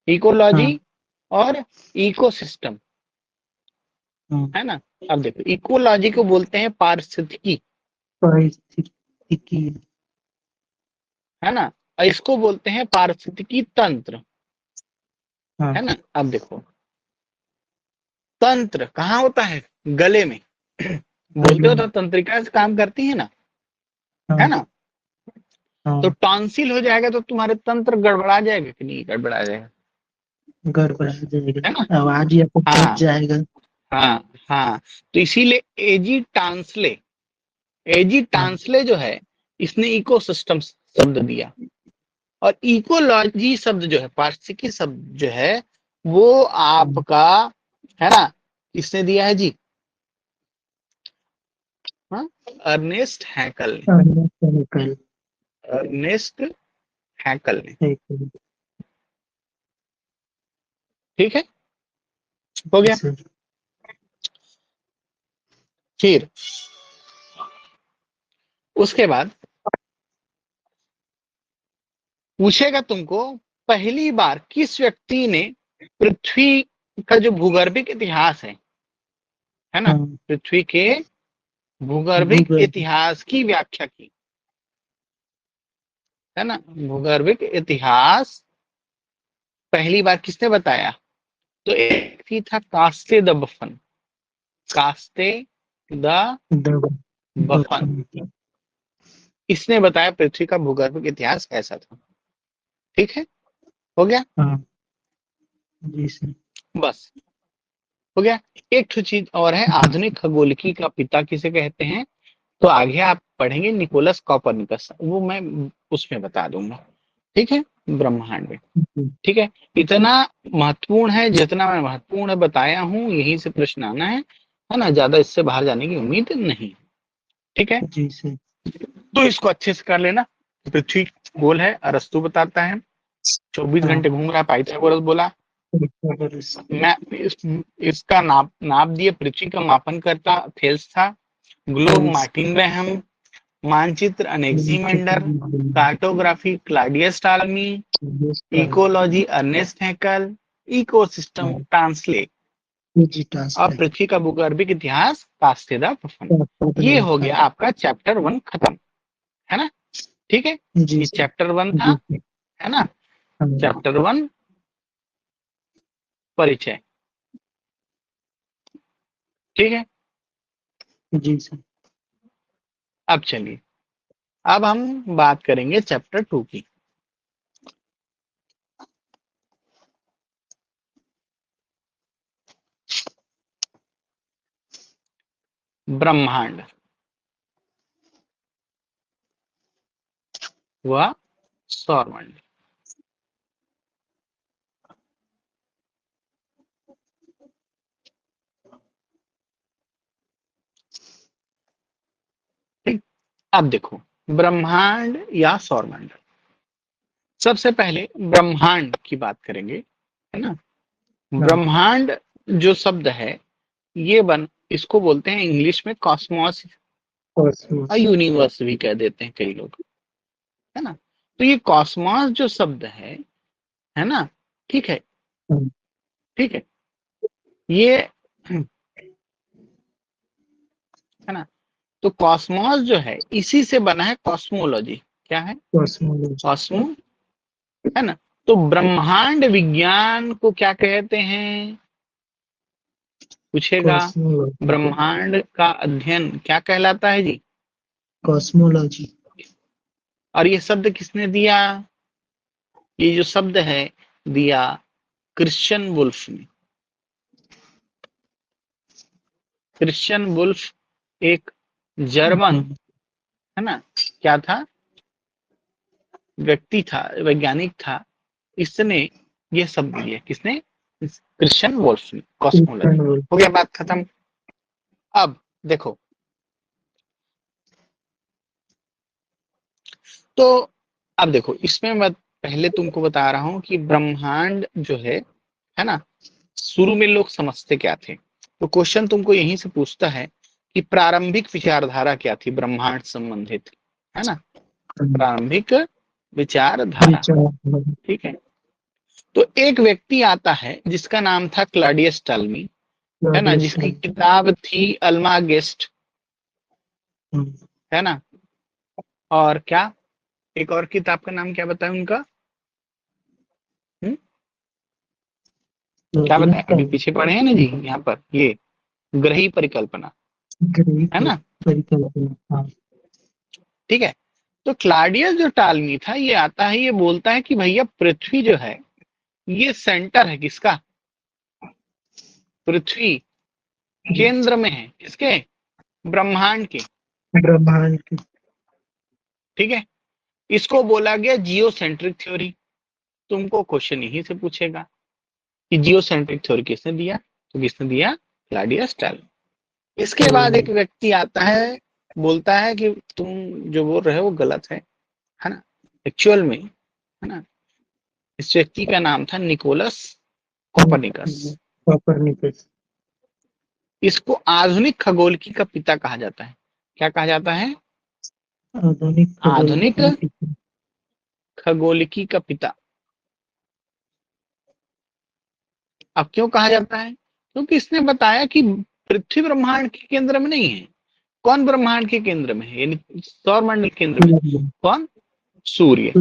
इकोलॉजी और इकोसिस्टम, है ना। अब देखो, इकोलॉजी को बोलते हैं पारिस्थितिकी,
पारिस्थितिकी।
है ना, और इसको बोलते हैं पारिस्थितिकी तंत्र,
हाँ।
है ना। अब देखो, तंत्र कहाँ होता है? गले में बोलते हो तो तंत्रिका से काम करती है ना, है ना। तो टॉन्सिल हो जाएगा तो तुम्हारे तंत्र गड़बड़ा जाएगा कि नहीं गड़बड़ा जाएगा,
गड़बड़ा
है
जाएगा,
ना।
आवाज या तो बच
हाँ
जाएगा।
हाँ हाँ, तो इसीलिए एजी टांसले जो है, इसने इकोसिस्टम शब्द दिया। और इकोलॉजी शब्द जो है, पारिस्थितिकी शब्द जो है, वो आपका, है ना, किसने दिया है जी? हाँ, अर्नेस्ट हैकल ने, अर्नेस्ट हैकल ने, ठीक है, हो गया। फिर उसके बाद पूछेगा तुमको, पहली बार किस व्यक्ति ने पृथ्वी का जो भूगर्भिक इतिहास है ना, पृथ्वी के भूगर्भिक इतिहास की व्याख्या की, है ना। भूगर्भिक इतिहास पहली बार किसने बताया? तो एक ही था कास्ते द बफन, कास्ते द बफन, इसने बताया पृथ्वी का भूगर्भिक इतिहास ऐसा था, ठीक है, हो गया।
जी सर।
बस हो गया। एक चीज और है, आधुनिक खगोलिकी का पिता किसे कहते हैं? तो आगे आप पढ़ेंगे निकोलस कॉपरनिकस, वो मैं उसमें बता दूंगा, ठीक है, ब्रह्मांड में, ठीक है। इतना महत्वपूर्ण है, जितना मैं महत्वपूर्ण बताया हूं, यहीं से प्रश्न आना है ना, ज्यादा इससे बाहर जाने की उम्मीद नहीं, ठीक है।
जी सर।
तो इसको अच्छे से कर लेना। पृथ्वी गोल है, अरस्तु बताता है, 24 घंटे घूम रहा है, पाइथागोरस बोला। मैं इसका नाप दिए, पृथ्वी का मापन करता थेल्स था। ग्लोब मार्टिन ग्रैहम, मानचित्र Anaximander, cartography Claudius Ptolemy, ecology Ernst Haeckel, ecosystem Tansley, और पृथ्वी का भूगर्भिक इतिहास कास्ते द बफन। ये हो गया आपका चैप्टर 1 खत्म, है ना, ठीक है। ये चैप्टर 1 था, है ना, चैप्टर 1 परिचय, ठीक है।
जी सर।
अब चलिए, अब हम बात करेंगे चैप्टर 2 की। ब्रह्मांड व सौरमंडल। ठीक, अब देखो, ब्रह्मांड या सौरमंडल, सबसे पहले ब्रह्मांड की बात करेंगे, है ना। ब्रह्मांड जो शब्द है, ये इसको बोलते हैं इंग्लिश में कॉस्मोस, और यूनिवर्स भी कह देते हैं कई लोग, है ना। तो ये कॉस्मॉस जो शब्द है ना, ठीक है, ठीक है, ये है ना, तो कॉस्मॉस जो है इसी से बना है कॉस्मोलॉजी। क्या है?
कॉस्मोलॉजी।
कॉस्मो, है ना। तो ब्रह्मांड विज्ञान को क्या कहते हैं, पूछेगा।
कॉस्मोलॉजी।
ब्रह्मांड का अध्ययन क्या कहलाता है जी?
कॉस्मोलॉजी।
और ये शब्द किसने दिया? ये जो शब्द है दिया क्रिश्चियन वुल्फ ने। क्रिश्चियन वुल्फ एक जर्मन, है ना, क्या था, व्यक्ति था, वैज्ञानिक था। इसने ये शब्द दिया, किसने? क्रिश्चियन वुल्फ ने, कॉस्मोलॉजी। हो गया, बात खत्म। अब देखो, तो अब देखो, इसमें मैं पहले तुमको बता रहा हूं कि ब्रह्मांड जो है ना, शुरू में लोग समझते क्या थे। तो क्वेश्चन तुमको यहीं से पूछता है कि प्रारंभिक विचारधारा क्या थी ब्रह्मांड संबंधित, है ना, प्रारंभिक विचारधारा। ठीक है, तो एक व्यक्ति आता है जिसका नाम था क्लॉडियस टॉलमी, है ना, जिसकी किताब थी अल्मागेस्ट, है ना। और क्या, एक और किताब का नाम क्या बताया उनका? क्या बताया? अभी पीछे पढ़े हैं ना जी, यहाँ पर ये ग्रही परिकल्पना, है ना,
परिकल्पना।
ठीक है। तो क्लाउडियस जो टालमी था, ये आता है, ये बोलता है कि भैया पृथ्वी जो है ये सेंटर है किसका? पृथ्वी केंद्र में है, किसके? ब्रह्मांड के।
ब्रह्मांड की।
ठीक है, इसको बोला गया जियो सेंट्रिक थ्योरी। तुमको क्वेश्चन यहीं से पूछेगा कि जियो सेंट्रिक थ्योरी किसने दिया? तो किसने दिया? क्लाउडियस टालमी। इसके बाद एक व्यक्ति आता है, बोलता है कि तुम जो बोल रहे हो वो गलत है ना, एक्चुअल में, है ना। इस व्यक्ति का नाम था निकोलस कोपरनिकस।
कोपरनिकस।
इसको आधुनिक खगोलकी का पिता कहा जाता है। क्या कहा जाता है? आधुनिक खगोलकी का पिता। अब क्यों कहा जाता है? क्योंकि इसने बताया कि पृथ्वी ब्रह्मांड के केंद्र में नहीं है। कौन ब्रह्मांड के केंद्र में है, यानी सौरमंडल केंद्र में? कौन? सूर्य।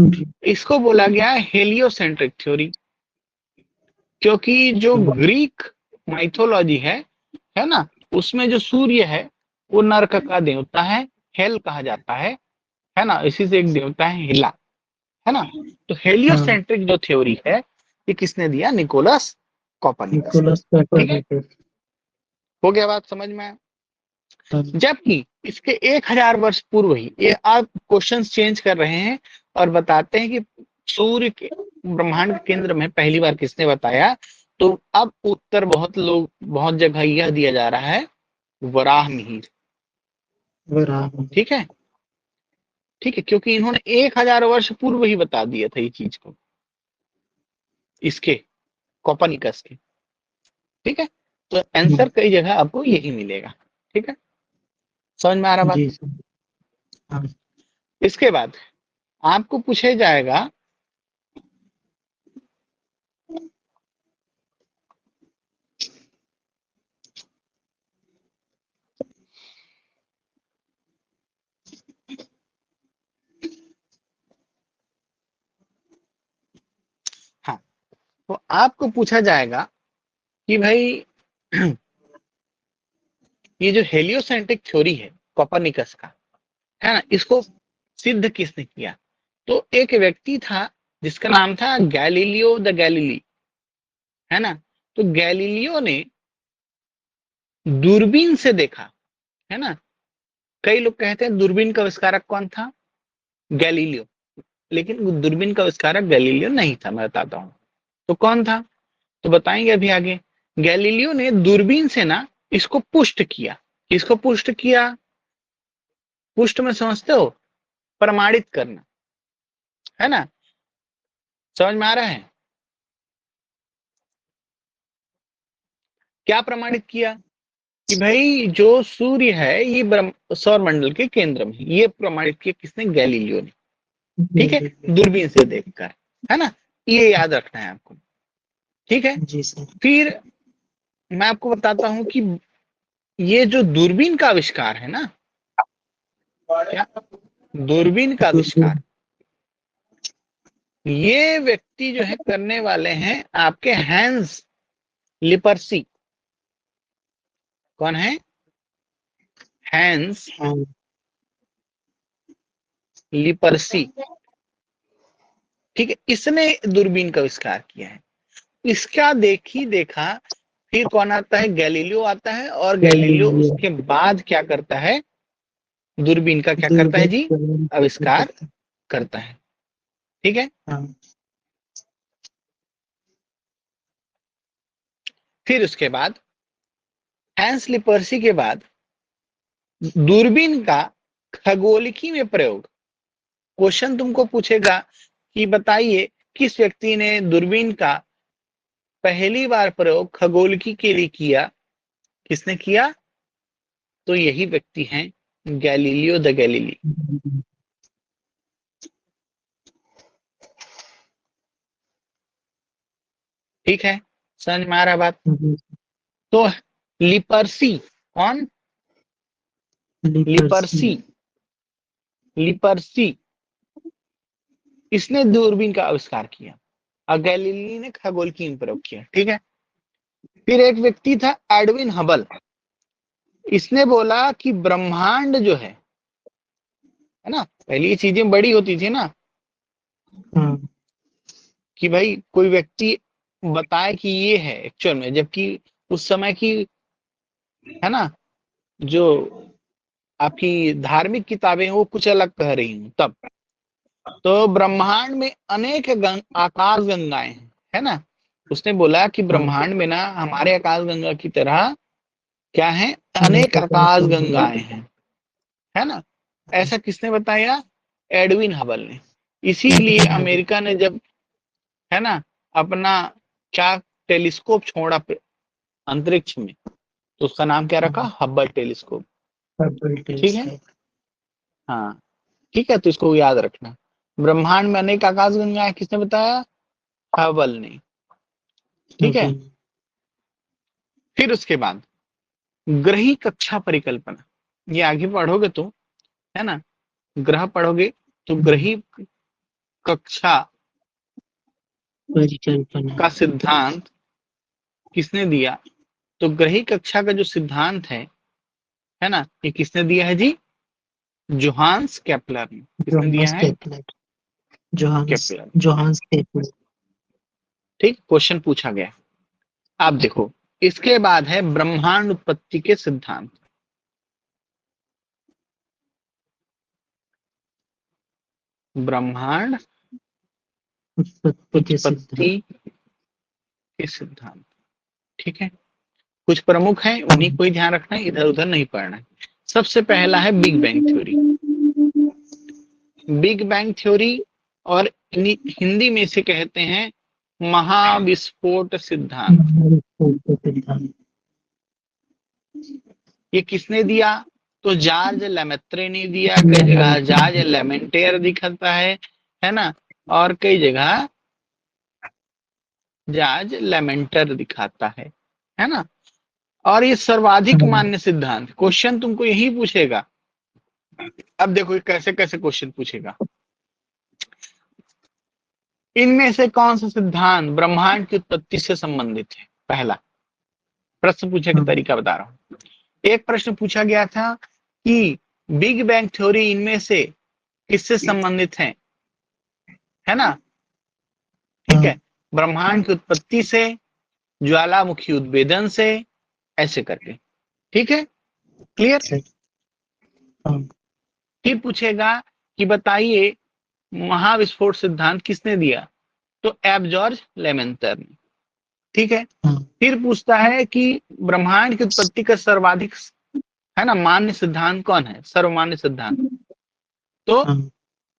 इसको बोला गया है हेलियोसेंट्रिक थ्योरी, क्योंकि जो ग्रीक माइथोलॉजी है ना, उसमें जो सूर्य है वो नरक का देवता है, हेल कहा जाता है ना, इसी से एक देवता है हिला, है ना। तो हेलियोसेंट्रिक जो थ्योरी है ये किसने दिया? Nicholas Copernicus. ठीक है, हो गया, बात समझ में आया। जबकि इसके 1000 वर्ष पूर्व ही ये आप क्वेश्चन चेंज कर रहे हैं और बताते हैं कि सूर्य के ब्रह्मांड के केंद्र में पहली बार किसने बताया। तो अब उत्तर बहुत जगह यह दिया जा रहा है, वराह मिहिर। ठीक है, ठीक है, क्योंकि इन्होंने 1000 वर्ष पूर्व ही बता दिया था ये चीज को, इसके कोपरनिकस के। ठीक है, तो आंसर कई जगह आपको यही मिलेगा। ठीक है, समझ में आ रहा बात? इसके बाद आपको पूछे जाएगा हाँ, तो आपको पूछा जाएगा कि भाई ये जो हेलियोसेंट्रिक थ्योरी है कोपरनिकस का, है ना, इसको सिद्ध किसने किया? तो एक व्यक्ति था जिसका नाम था गैलीलियो द गैलीली, है ना। तो गैलीलियो ने दूरबीन से देखा, है ना। कई लोग कहते हैं दूरबीन का आविष्कारक कौन था? गैलीलियो। लेकिन दूरबीन का आविष्कारक गैलीलियो नहीं था, मैं बताता हूँ। तो कौन था? तो बताएंगे अभी आगे। गैलीलियो ने दूरबीन से ना इसको पुष्ट किया। किसको पुष्ट किया? पुष्ट में समझते हो? प्रमाणित करना, है ना। समझ में आ रहा है? क्या प्रमाणित किया? कि भाई जो सूर्य है ये सौर मंडल के केंद्र में है। ये प्रमाणित किया किसने? गैलीलियो ने। ठीक है, दूरबीन से देखकर, है ना, ये याद रखना है आपको। ठीक है,
जी सर।
फिर मैं आपको बताता हूं कि ये जो दूरबीन का आविष्कार है ना, क्या दूरबीन का आविष्कार, ये व्यक्ति जो है करने वाले हैं आपके हैंस लिपर्सी। कौन है? हैंस
हाँ
लिपर्सी। ठीक है, इसने दूरबीन का आविष्कार किया है। इसका देखा फिर कौन आता है? गैलीलियो आता है, और गैलीलियो
गैलीलियो
उसके बाद क्या करता है? दूरबीन का क्या करता है
दूरबीन
जी? आविष्कार करता है। ठीक है,
हाँ
फिर उसके बाद हैंस लिपर्सी के बाद दूरबीन का खगोलिकी में प्रयोग। क्वेश्चन तुमको पूछेगा कि बताइए किस व्यक्ति ने दूरबीन का पहली बार प्रयोग खगोलिकी के लिए किया? किसने किया? तो यही व्यक्ति हैं गैलीलियो द गैलीली। ठीक है, समझ में आ रहा बात? तो लिपर्सी, कौन? लिपर्सी, लिपर्सी, इसने दूरबीन का आविष्कार किया और गैलीली ने खगोलिकी में प्रयोग किया। ठीक है, फिर एक व्यक्ति था एडविन हबल। इसने बोला कि ब्रह्मांड जो है ना, पहले ये चीजें बड़ी होती थी ना,
हाँ
कि भाई कोई व्यक्ति बताए कि ये है एक्चुअल में, जबकि उस समय की, है ना, जो आपकी धार्मिक किताबें हैं वो कुछ अलग कह रही हूँ तब। तो ब्रह्मांड में अनेक आकाश गंगाएं हैं, है ना। उसने बोला कि
हाँ
ब्रह्मांड में ना हमारे आकाश गंगा की तरह क्या है?
अनेक
अनेक
आकाश
आकाश
गंगाएं
गंगाएं हैं, है ना। ऐसा किसने बताया? एडविन हबल ने। इसीलिए
एडविन हबल।
अमेरिका ने जब, है ना, अपना क्या टेलीस्कोप छोड़ा अंतरिक्ष में, तो उसका नाम क्या रखा? Hubble telescope.
हबल
ठीक है,
टेलीस्कोप।
हाँ, ठीक है, तो इसको याद रखना। ब्रह्मांड में अनेक आकाश गंगाएं किसने बताया? हबल ने। ठीक है,
हबल।
फिर उसके बाद ग्रही कक्षा परिकल्पना, ये आगे पढ़ोगे तो, है ना, ग्रह पढ़ोगे तो ग्रही कक्षा
परिकल्पना।
का सिद्धांत किसने दिया? तो ग्रही कक्षा का जो सिद्धांत है ना, ये किसने दिया है जी? जोहान्स केपलर ने। किसने दिया
जोहान्स
है?
Kepler. Johannes
Kepler.
Johannes Kepler.
ठीक, क्वेश्चन पूछा गया। आप देखो, इसके बाद है ब्रह्मांड उत्पत्ति के सिद्धांत। ब्रह्मांड
उत्पत्ति के
उत्पत्ति
सिद्धांत।
के सिद्धांत। ठीक है, कुछ प्रमुख हैं, उन्हीं को ही ध्यान रखना है, इधर उधर नहीं पढ़ना है। सबसे पहला है big bang theory. Big bang theory, और हिंदी में इसे कहते हैं महाविस्फोट सिद्धांत।
सिद्धांत।
ये किसने दिया? तो जॉर्ज लेमेत्रे ने दिया। कई जगह जॉर्ज लेमेंटेयर दिखाता है ना, और कई जगह जॉर्ज लेमेंटर दिखाता है ना। और ये सर्वाधिक मान्य सिद्धांत। क्वेश्चन तुमको यही पूछेगा। अब देखो ये कैसे कैसे क्वेश्चन पूछेगा। इनमें से कौन सा सिद्धांत ब्रह्मांड की उत्पत्ति से संबंधित है? पहला प्रश्न पूछने का तरीका बता रहा हूं। एक प्रश्न पूछा गया था कि बिग बैंग थ्योरी इनमें से किससे संबंधित है ना। ठीक है, ब्रह्मांड की उत्पत्ति से, ज्वालामुखी उद्भेदन से, ऐसे करके। ठीक है, क्लियर। फिर पूछेगा कि बताइए महाविस्फोट सिद्धांत किसने दिया? तो एब जॉर्ज लेमेंटर ने। ठीक है, फिर पूछता है कि ब्रह्मांड की उत्पत्ति का सर्वाधिक, है ना, मान्य सिद्धांत कौन है? सर्वमान्य सिद्धांत, तो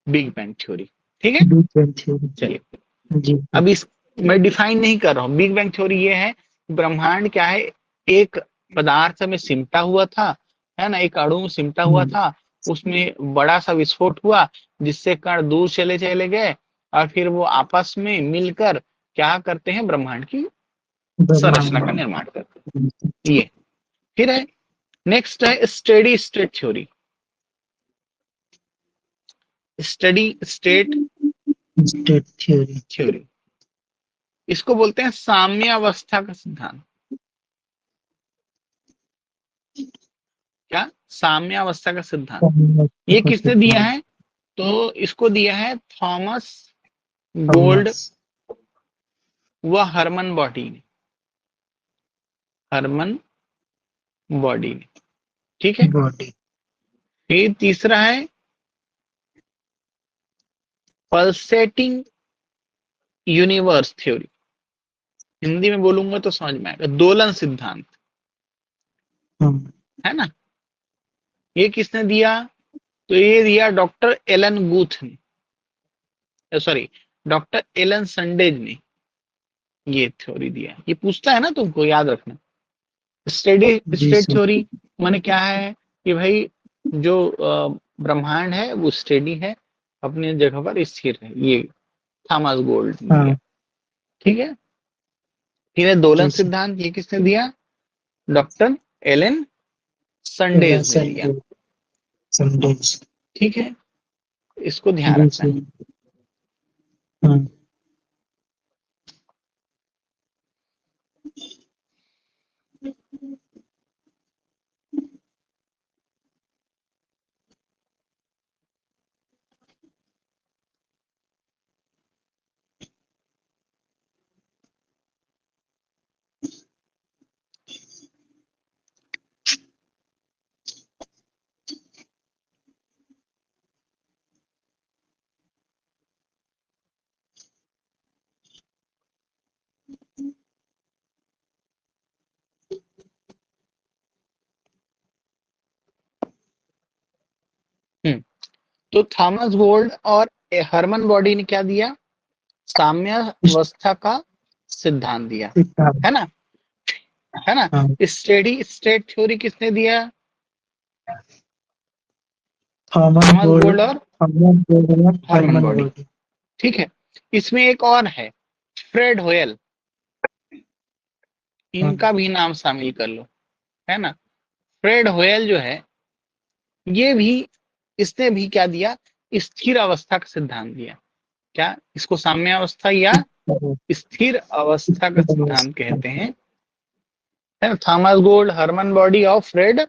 बिग बैंग थ्योरी। ठीक है,
बिग बैंग थ्योरी।
चलिए अब इस, मैं डिफाइन नहीं कर रहा हूं। बिग बैंग थ्योरी ये है, ब्रह्मांड क्या है? एक पदार्थ में सिमटा हुआ था, है ना, एक अणु में सिमटा हुआ था, उसमें बड़ा सा विस्फोट हुआ जिससे कण दूर चले चले गए और फिर वो आपस में मिलकर क्या करते हैं, ब्रह्मांड की संरचना का निर्माण करते हैं। ये फिर है, नेक्स्ट है steady state theory. Steady state
state theory.
Theory, इसको बोलते हैं साम्यावस्था का सिद्धांत। क्या? साम्यावस्था का सिद्धांत। ये किसने दिया है? तो इसको दिया है थॉमस गोल्ड व हरमन बॉडी ने। हरमन बॉडी ने, ठीक है।
बॉडी।
फिर तीसरा है पल्सेटिंग यूनिवर्स थ्योरी। हिंदी में बोलूंगा तो समझ में आएगा, दोलन सिद्धांत, है ना। ये किसने दिया? तो ये दिया डॉक्टर एलन गुथ ने, सॉरी डॉक्टर एलन संडेज ने ये थ्योरी दिया। ये पूछता है ना, तुमको याद रखना। स्टेडी स्टेट थ्योरी माने क्या है कि भाई जो ब्रह्मांड है वो स्टेडी है, अपनी जगह पर स्थिर है। ये थॉमस गोल्ड ने दिया, ठीक है। फिर है दोलन सिद्धांत, ये किसने दिया? डॉक्टर एलन संडेज ने दिया, ठीक है। इसको ध्यान रखना है। तो थॉमस गोल्ड और हरमन बॉडी ने क्या दिया? साम्यावस्था का सिद्धांत दिया, है ना, है ना। स्टेडी स्टेट थ्योरी किसने दिया? थॉमस गोल्ड और हरमन बॉडी, ठीक है। इसमें एक और है, फ्रेड होयल, इनका भी नाम शामिल कर लो, है ना। फ्रेड होयल जो है, ये भी, इसने भी क्या दिया? स्थिर अवस्था का सिद्धांत दिया। क्या इसको साम्यावस्था या स्थिर अवस्था का सिद्धांत कहते हैं, है ना। थॉमस गोल्ड, हरमन बॉडी और फ्रेड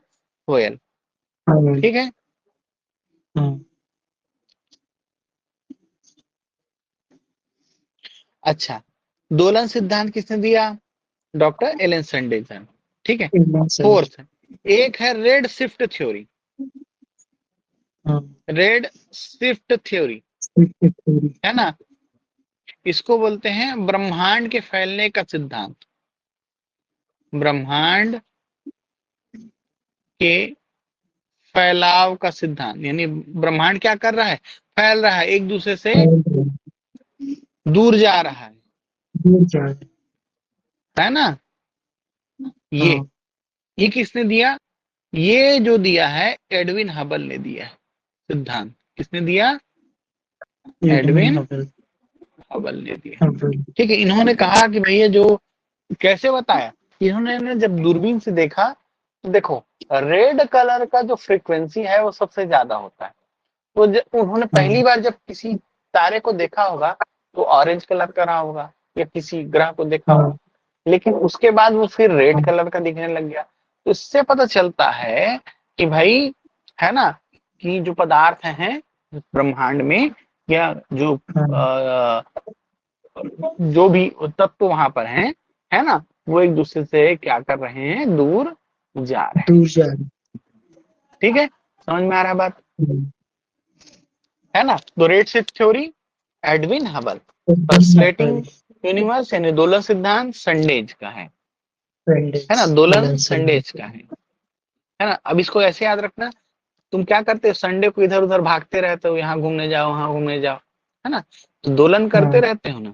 होयल, ठीक है। अच्छा, दोलन सिद्धांत किसने दिया? डॉक्टर एलन संडेज, ठीक है। फोर्थ, एक है red shift theory. Red shift theory, है ना। इसको बोलते हैं ब्रह्मांड के फैलने का सिद्धांत। ब्रह्मांड के फैलाव का सिद्धांत, यानी ब्रह्मांड क्या कर रहा है? फैल रहा है, एक दूसरे से दूर जा रहा है ना। ये किसने दिया? ये जो दिया है एडविन हबल ने दिया है सिद्धांत। किसने दिया? एडविन हबल ने दिया, ठीक है। इन्होंने कहा कि भैया जो, कैसे बताया? इन्होंने जब दूरबीन से देखा तो देखो, रेड कलर का जो फ्रीक्वेंसी है वो सबसे ज्यादा होता है। तो उन्होंने पहली बार जब किसी तारे को देखा होगा तो ऑरेंज कलर का रहा होगा, या किसी ग्रह को देखा होगा, लेकिन उसके बाद वो फिर रेड कलर का दिखने लग गया। तो इससे पता चलता है कि भाई, है ना, कि जो पदार्थ हैं ब्रह्मांड में, या जो भी तत्व वहां पर हैं, है ना, वो एक दूसरे से क्या कर रहे हैं? दूर जा रहे हैं, ठीक है। समझ में आ रहा है बात, है ना। तो red shift theory Edwin Hubble, pulsating universe यानी दोलन सिद्धांत संडेज का है ना। दोलन संडेज का है ना। अब इसको ऐसे याद रखना, तुम क्या करते हो? संडे को इधर उधर भागते रहते हो, यहाँ घूमने जाओ, वहां घूमने जाओ, है ना। तो दोलन करते रहते हो ना,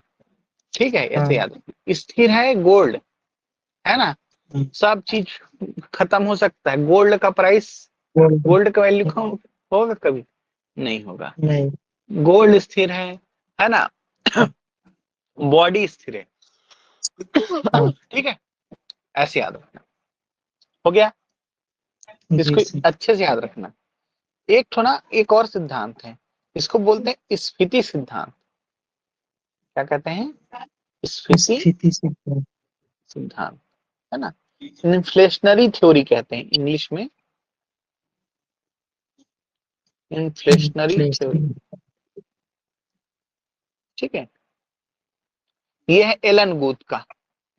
ठीक है। ऐसे याद रखना। स्थिर है गोल्ड, है ना। सब चीज खत्म हो सकता है, गोल्ड का प्राइस, गोल्ड का वैल्यू होगा कभी? नहीं होगा।
नहीं।
गोल्ड स्थिर है ना? बॉडी स्थिर है।
हाँ,
ठीक है, ऐसे याद रखना। हो गया?
जी
इसको
सर।
अच्छे से याद रखना। एक थोड़ा एक और सिद्धांत है, इसको बोलते हैं स्फीति सिद्धांत। क्या कहते हैं? स्फीति
स्थिति से क्या?
सिद्धांत, है ना? इन्फ्लेशनरी थ्योरी कहते हैं इंग्लिश में, इन्फ्लेशनरी थ्योरी।
इन्फ्लेशन।
ठीक है, ये है एलन गुथ का।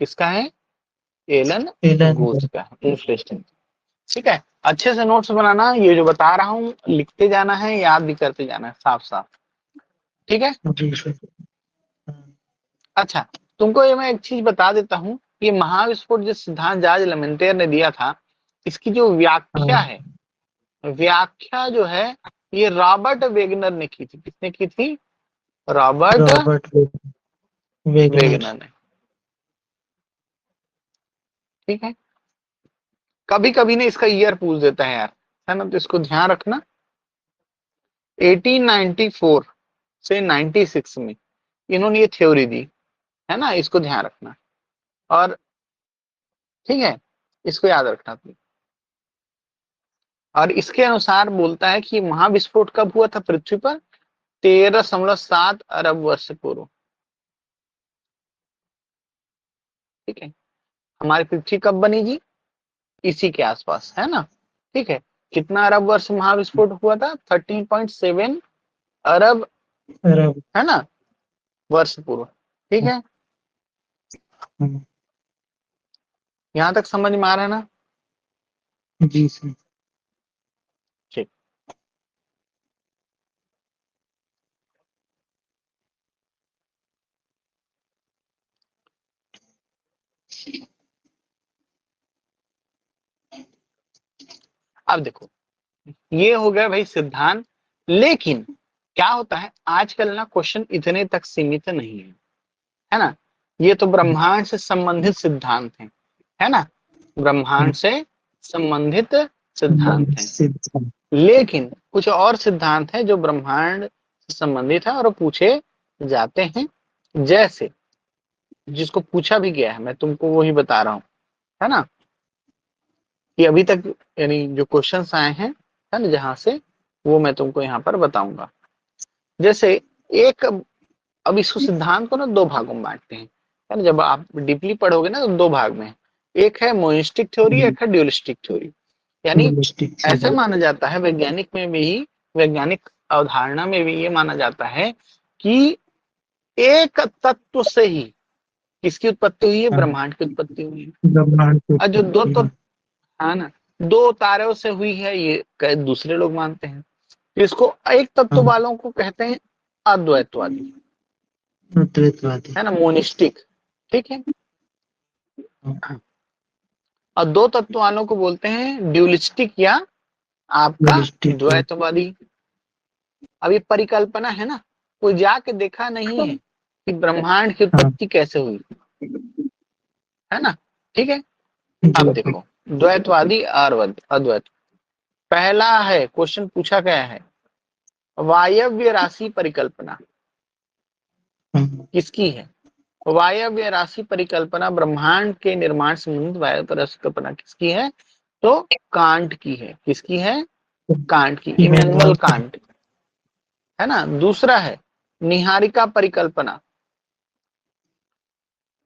किसका है? एलन
एलन
गुथ का इन्फ्लेशन। ठीक है, अच्छे से नोट्स बनाना, ये जो बता रहा हूँ लिखते जाना है, याद भी करते जाना है साफ साफ। ठीक है,
जी सर। हाँ,
अच्छा, तुमको ये मैं एक चीज बता देता हूँ, ये महाविस्फोट जो सिद्धांत जॉर्ज लेमेंटेयर ने दिया था, इसकी जो व्याख्या है, व्याख्या जो है ये रॉबर्ट वेगनर ने की थी। किसने की थी? Robert
Robert Wegener.
वेगनर ने। ठीक है, कभी कभी ने इसका ईयर पूछ देता है यार, है ना, तो इसको ध्यान रखना। 1894 से 96 में इन्होंने ये थ्योरी दी, है ना, इसको ध्यान रखना। और ठीक है, इसको याद रखना तुम। और इसके अनुसार बोलता है कि महाविस्फोट कब हुआ था पृथ्वी पर? 13.7 अरब वर्ष पूर्व। ठीक है, हमारी पृथ्वी कब बनी जी? इसी के आसपास, है ना? ठीक है, कितना अरब वर्ष महाविस्फोट हुआ था? 13.7 अरब,
अरब।
है ना, वर्ष पूर्व। ठीक है,
हाँ,
यहां तक समझ में आ रहा है ना?
जी सर।
ठीक, अब देखो, ये हो गया भाई सिद्धांत। लेकिन क्या होता है आजकल ना, क्वेश्चन इतने तक सीमित नहीं है ना? ये तो ब्रह्मांड से संबंधित सिद्धांत है ना? ब्रह्मांड से संबंधित सिद्धांत हैं।
सिद्धांत।
लेकिन कुछ और सिद्धांत हैं जो ब्रह्मांड से संबंधित है और वो पूछे जाते हैं। जैसे जिसको पूछा भी गया है, मैं तुमको वही बता रहा हूँ, है ना, कि अभी तक यानी जो क्वेश्चंस आए हैं, है ना, जहां से, वो मैं तुमको यहाँ पर बताऊंगा। जैसे एक, अब इसको सिद्धांत को ना दो भागों में बांटते हैं, है ना? जब आप डीपली पढ़ोगे ना तो दो भाग में है। एक है मोनिस्टिक थ्योरी, एक है ड्यूलिस्टिक थ्योरी। यानी
रियलिस्टिक
ऐसा
थ्योरी।
माना जाता है, वैज्ञानिक में भी, वैज्ञानिक अवधारणा में भी ये माना जाता है कि एक तत्व से ही किसकी उत्पत्ति हुई है?
हाँ,
ब्रह्मांड की उत्पत्ति हुई है।
ब्रह्मांड की
और जो दो
उत्पत्ति।
तो,
हाँ,
है ना, दो तारों से हुई है, ये दूसरे लोग मानते हैं। इसको एक तत्व
हाँ,
वालों को कहते हैं अद्वैतवादी,
अद्वैतवादी।
है ना, मोनिस्टिक। ठीक है,
हाँ,
और दो तत्व वालों को बोलते हैं ड्यूलिस्टिक या आपका
रियलिस्टिक।
द्वैतवादी। अब ये परिकल्पना है ना, कोई जाके देखा नहीं है कि ब्रह्मांड की
हाँ,
उत्पत्ति कैसे हुई, है ना? ठीक है, अब
जी सर।
देखो, द्वैतवादी और अद्वैत। पहला है क्वेश्चन पूछा गया है, वायव्य राशि परिकल्पना
हाँ,
किसकी है? वायव्य राशि परिकल्पना, ब्रह्मांड के निर्माण से संबंधित वायव्य राशि परिकल्पना किसकी है? तो कांट की है। किसकी है? कांट की, इमैनुअल
इमैनुअल
कांट, है ना? दूसरा है निहारिका परिकल्पना।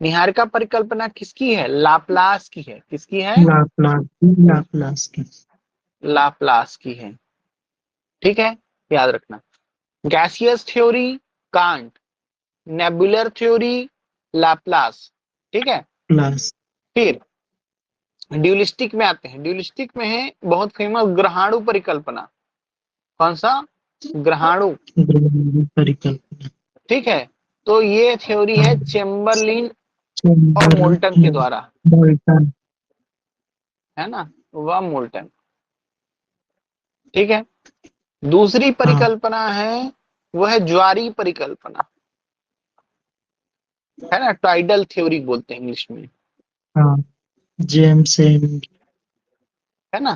निहारिका परिकल्पना किसकी है? लाप्लास की है। किसकी है?
लाप्लास। लाप्लास की।
लाप्लास की है। ठीक है, याद रखना। Gaseous theory can't, nebular theory Laplace. ठीक है,
प्लस।
फिर ड्यूलिस्टिक में आते हैं। ड्यूलिस्टिक में है बहुत फेमस ग्रहाणु परिकल्पना। कौन सा? ग्रहाणु।
परिकल्पना।
ठीक है, तो ये थ्योरी है
हाँ,
चेम्बरलिन और मोल्टन के
चेम्बरलिन।
द्वारा,
मोल्टन।
है ना, वह मोल्टन। ठीक है, दूसरी
हाँ,
परिकल्पना है, वह है ज्वारी परिकल्पना, है ना, टाइडल थ्योरी बोलते हैं इंग्लिश में,
हाँ, जेम्स एंड।
है ना?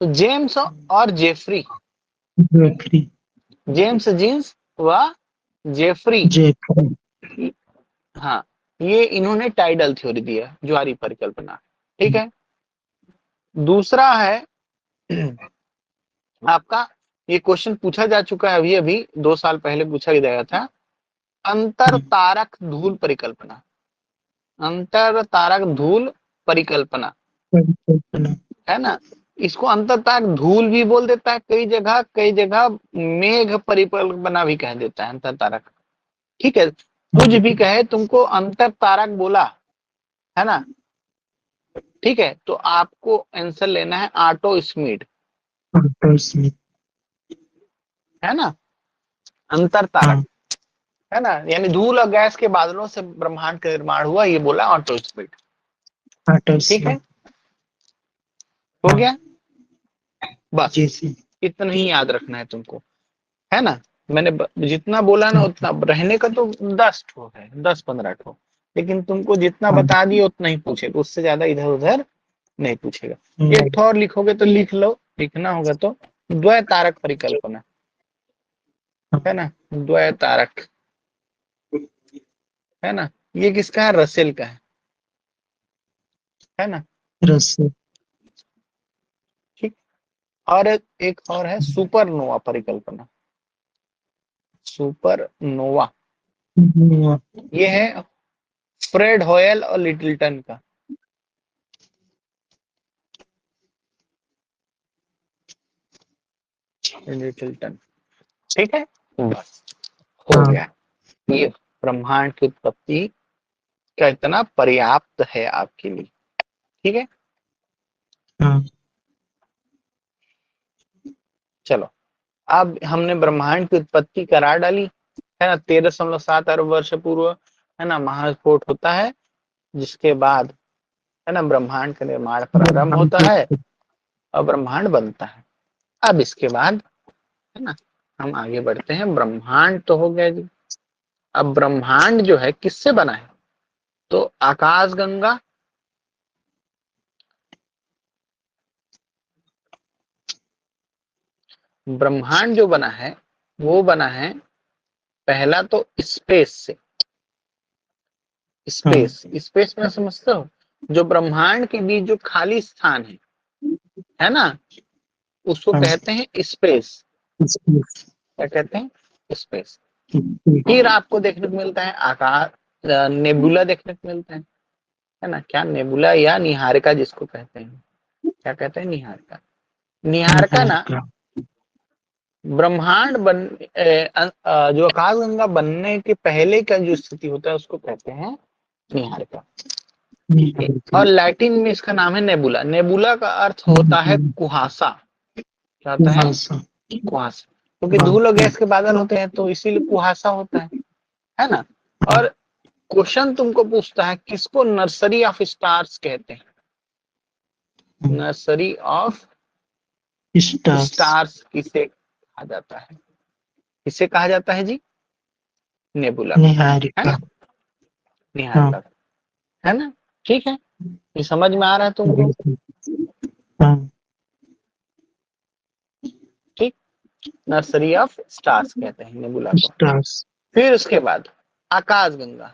तो जेम्स और जेफरी,
जेफरी
जेम्स जीन्स व जेफरी।
जेफरी
हाँ, ये इन्होंने टाइडल थ्योरी दिया, ज्वारी परिकल्पना। ठीक है। दूसरा है आपका, ये क्वेश्चन पूछा जा चुका है, अभी अभी 2 साल पहले पूछा गया था, अंतर तारक धूल परिकल्पना। अंतर तारक धूल परिकल्पना,
परिकल्पना
है ना। इसको अंतर तारक धूल भी बोल देता है कई जगह, कई जगह मेघ परिकल्पना भी कह देता है अंतर तारक। ठीक है, कुछ भी कहे, तुमको अंतर तारक बोला, है ना। ठीक है, तो आपको आंसर लेना है ऑटो स्मिड,
ऑटो स्मिथ।
है ना। अंतर तारक, है ना, यानी धूल और गैस के बादलों से ब्रह्मांड का निर्माण हुआ, ये बोला ऑटो स्मिड।
ऑटो
ठीक है,
स्मिथ।
हो गया। बस
जैसे
इतना ही याद रखना है तुमको, है ना। मैंने जितना बोला ना उतना, रहने का तो 10 ठो है, 10-15 ठो, लेकिन तुमको जितना बता दिए उतना ही पूछेगा, उससे ज्यादा इधर उधर नहीं पूछेगा। एक ठो और लिखोगे तो लिख लो, लिखना होगा तो, द्वय तारक परिकल्पना, है ना। द्वय तारक, है ना, ये किसका है, रसेल का है ना।
रस्से
ठीक। और एक और है सुपरनोवा परिकल्पना, सुपरनोवा, ये है फ्रेड होयल और लिटिलटन का। लिटिलटन, ठीक है। बस हो गया, ये ब्रह्मांड की उत्पत्ति का इतना पर्याप्त है आपके लिए। ठीक है, चलो, अब हमने ब्रह्मांड की उत्पत्ति करा डाली, है ना। 13.7 अरब वर्ष पूर्व, है ना, महास्फोट होता है, जिसके बाद, है ना, ब्रह्मांड का निर्माण प्रारंभ होता है और ब्रह्मांड बनता है। अब इसके बाद, है ना, हम आगे बढ़ते हैं। ब्रह्मांड तो हो गया जी। अब ब्रह्मांड जो है किससे बना है, तो आकाश गंगा, ब्रह्मांड जो बना है वो बना है पहला तो स्पेस से। स्पेस, स्पेस में समझते हो, जो ब्रह्मांड के बीच जो खाली स्थान है ना, उसको कहते हैं स्पेस। क्या कहते हैं, स्पेस। फिर आपको देखने को मिलता है आकाश, नेबुला देखने को मिलता है ना। क्या, नेबुला या निहारिका जिसको कहते हैं, क्या कहते हैं, निहारिका। निहारिका ना, ब्रह्मांड जो आकाश गंगा बनने के पहले का जो स्थिति होता है उसको कहते हैं निहारिका। और लैटिन में इसका नाम है नेबुला। नेबुला का अर्थ होता है कुहासा। क्या होता है, कुहासा, क्योंकि धूल और गैस के बादल होते हैं तो इसीलिए कुहासा होता है ना। और क्वेश्चन तुमको पूछता है किसको नर्सरी ऑफ स्टार्स कहते हैं, नर्सरी ऑफ स्टार्स किसे कहा जाता है, किसे कहा जाता है जी, नेबुला, है ना, निहारिका, है ना। ठीक है, ये समझ में आ रहा है तुमको, ठीक। नर्सरी ऑफ स्टार्स कहते हैं नेबुला को। फिर उसके बाद आकाश गंगा,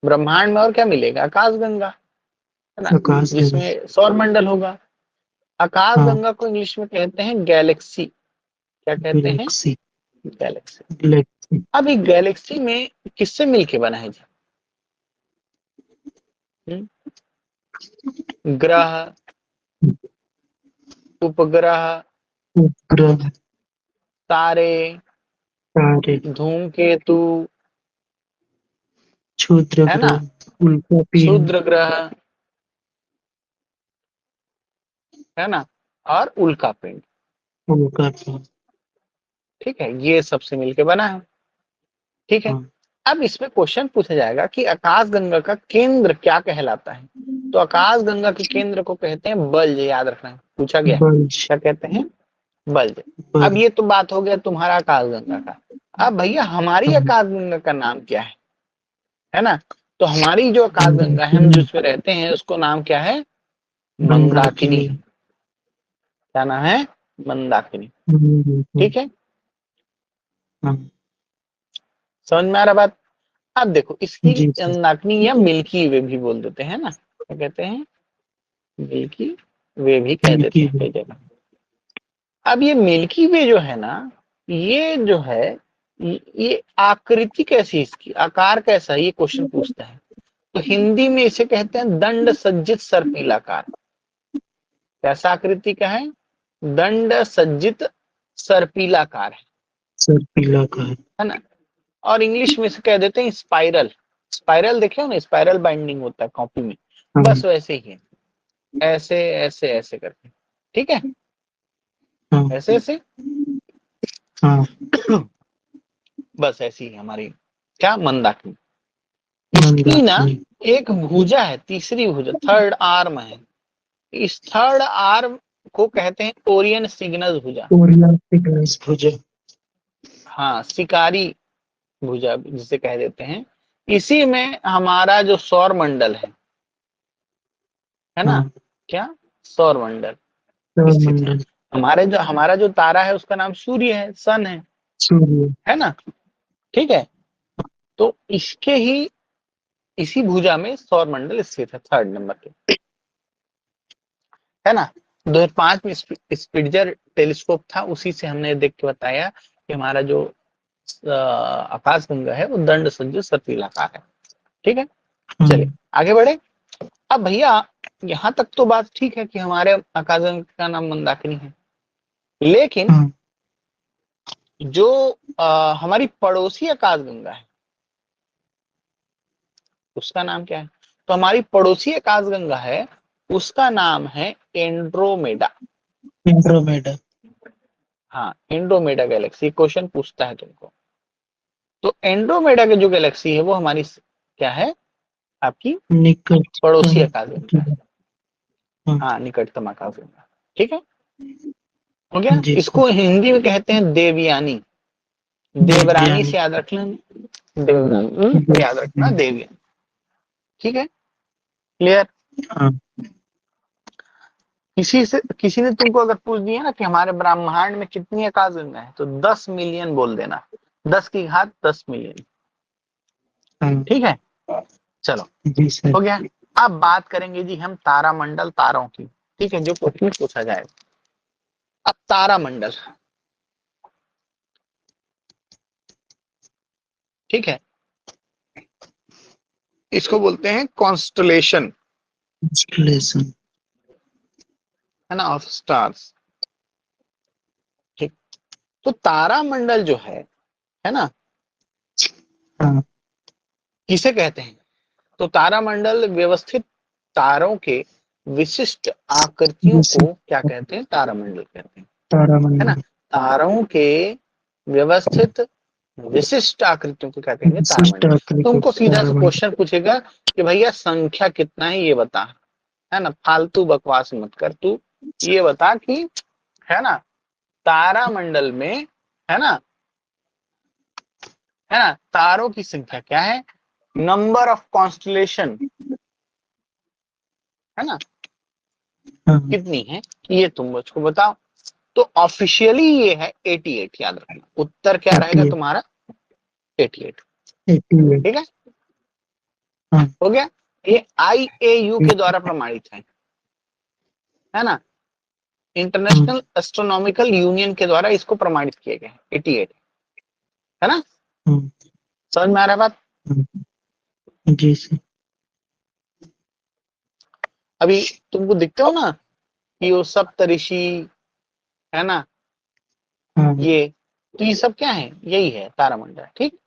ब्रह्मांड में और क्या मिलेगा, आकाश गंगा, है ना, जिसमें सौर मंडल होगा। आकाश गंगा को इंग्लिश में कहते हैं गैलेक्सी। क्या कहते हैं, गैलेक्सी। अब एक गैलेक्सी में किससे मिलके बना है जी, ग्रह, उपग्रह, तारे, धूमकेतु, है ना, क्षुद्र ग्रह, है ना, और उल्का पिंड। ठीक है, ये सबसे मिलके बना है। ठीक है, अब इसमें क्वेश्चन पूछा जाएगा कि आकाश गंगा का केंद्र क्या कहलाता है, तो आकाश गंगा के केंद्र को कहते हैं बल्ज। याद रखना है, पूछा गया क्या कहते हैं, बल्ज। अब ये तो बात हो गया तुम्हारा आकाश गंगा का। अब भैया हमारी आकाश गंगा का नाम क्या है ना। तो हमारी जो आकाश गंगा है, हम जिसमें रहते हैं, उसको नाम क्या है, मंदाकिनी। क्या नाम है, मंदाकिनी।
हम्म,
ठीक है,
हाँ,
समझ में आ रहा बात। अब देखो इसकी
जी सर।
मंदाकिनी या मिल्की वे भी बोल देते हैं ना, क्या कहते हैं, मिल्की वे भी कह देते
मिल्की
हैं
वे।
कई जगह। अब ये मिल्की वे जो है ना, ये जो है, ये आकृति कैसी है, इसकी आकार कैसा है, ये क्वेश्चन पूछता है। तो हिंदी में इसे कहते हैं दंड सज्जित सर्पिलाकार। कैसा आकृति का है, दंड सज्जित सर्पिलाकार
सर पीला का
है ना। और इंग्लिश में इसे कह देते हैं स्पाइरल। स्पाइरल देखे हो ना, स्पाइरल बाइंडिंग होता है कॉपी में,
हाँ,
बस वैसे ही है, ऐसे ऐसे ऐसे करके। ठीक है,
हाँ,
ऐसे ऐसे
हाँ,
बस ऐसी है हमारी क्या, मंदाकिनी। इसकी ना
मंदाकिनी।
एक भुजा है, तीसरी भुजा, थर्ड आर्म है। इस थर्ड आर्म को कहते हैं ओरियन सिग्नल भुजा।
कोरिया सिग्नस भुजा।
हाँ, शिकारी भुजा जिसे कह देते हैं। इसी में हमारा जो सौर मंडल है ना,
हाँ,
क्या, सौर मंडल स्थित है।
सौरमंडल।
हमारा जो तारा है उसका नाम सूर्य है, सन
सूर्य।
है ना। ठीक है, तो इसके ही इसी भुजा में सौर मंडल स्थित है, थर्ड नंबर पे, है ना। 2005 में स्पिट्जर टेलीस्कोप था, उसी से हमने देख के बताया कि हमारा जो आकाश गंगा है वो दंड संयुक्त सर्पिलाकार है। ठीक है,
हाँ,
चलिए आगे बढ़े। अब भैया यहाँ तक तो बात ठीक है कि हमारे आकाश गंगा का नाम मंदाकिनी है, लेकिन
हाँ,
जो हमारी पड़ोसी आकाश गंगा है उसका नाम क्या है। तो हमारी पड़ोसी आकाश गंगा है, उसका नाम है एंड्रोमेडा।
एंड्रोमेडा।
हाँ, एंड्रोमेडा गैलेक्सी, क्वेश्चन पूछता है तुमको। तो एंड्रोमेडा की जो गैलेक्सी है वो हमारी क्या है, आपकी पड़ोसी
निकटतम।
आकाश गंगा है।
हाँ,
हाँ, निकटतम आकाश गंगा। ठीक है, हो गया।
जी सर।
इसको हिंदी में कहते हैं देवयानी। देवरानी
देवयानी।
से याद रखना, देवरानी से याद रखना,
देवयानी।
देवयानी। ठीक है, क्लियर।
हाँ,
किसी ने तुमको अगर पूछ दिया ना कि हमारे ब्रह्मांड में कितनी आकाश गंगा है, तो 10 मिलियन बोल देना, 10 की घात 10 मिलियन।
हाँ,
ठीक है, चलो,
जी सर।
हो गया। अब बात करेंगे जी हम तारामंडल, तारों की। ठीक है, जो क्वेश्चन पूछा जाएगा। अब तारामंडल, ठीक है, इसको बोलते हैं कॉन्स्टलेशन,
इंस्टॉलेशन।
है ना, ऑफ स्टार्स। ठीक, तो तारामंडल जो है ना,
हाँ,
किसे कहते हैं। तो तारामंडल व्यवस्थित तारों के विशिष्ट आकृतियों
जैसे
को क्या कहते हैं, तारामंडल कहते हैं, है ना।
तारामंडल।
तारों के व्यवस्थित विशिष्ट आकृतियों को क्या कहेंगे,
विशिष्ट
तारामंडल।
आकृति
तुमको सीधा सा
तारामंडल।
क्वेश्चन पूछेगा कि भैया संख्या कितना है ये बता, है ना, फालतू बकवास मत कर तू, ये बता कि, है ना, तारामंडल में, है ना, तारों की संख्या क्या है, नंबर ऑफ कॉन्स्टलेशन, है ना,
हाँ,
कितनी है, ये तुम मुझको बताओ। तो ऑफिशियली ये है 88, याद रखना, उत्तर क्या रहेगा
88।
तुम्हारा, 88।
88।
ठीक है,
हाँ,
हो गया। ये IAU के द्वारा प्रमाणित है ना,
हाँ,
इंटरनेशनल एस्ट्रोनॉमिकल यूनियन के द्वारा इसको प्रमाणित किया गया है, 88, है ना।
हाँ,
समझ में आ रहा है बात।
हाँ, जी सर।
अभी तुमको दिखते हो ना कि वो सप्तऋषि, है ना,
हाँ,
ये, तो ये सब क्या है, यही है तारामंडल। ठीक,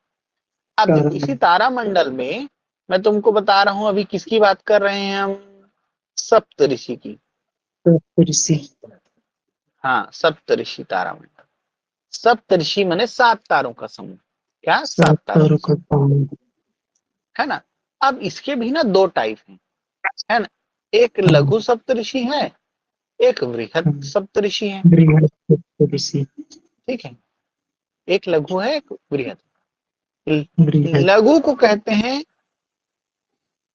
अब देखो इसी
तारामंडल।
तारामंडल में मैं तुमको बता रहा हूं, अभी किसकी बात कर रहे हैं हम, सप्तऋषि की।
तो फिर से
हाँ, सप्तऋषि तारामंडल। सप्तऋषि माने 7 तारों का समूह, क्या, 7
सात
तारों
तारों
का
का
समूह,
समूह।
है ना। अब इसके भी ना 2 टाइप हैं, है ना। एक
हाँ,
लघु सप्तऋषि है, एक वृहद
हाँ,
सप्तऋषि है।
बृहस्पति।
ठीक है, एक लघु है, एक वृहद।
बृहद।
लघु को कहते हैं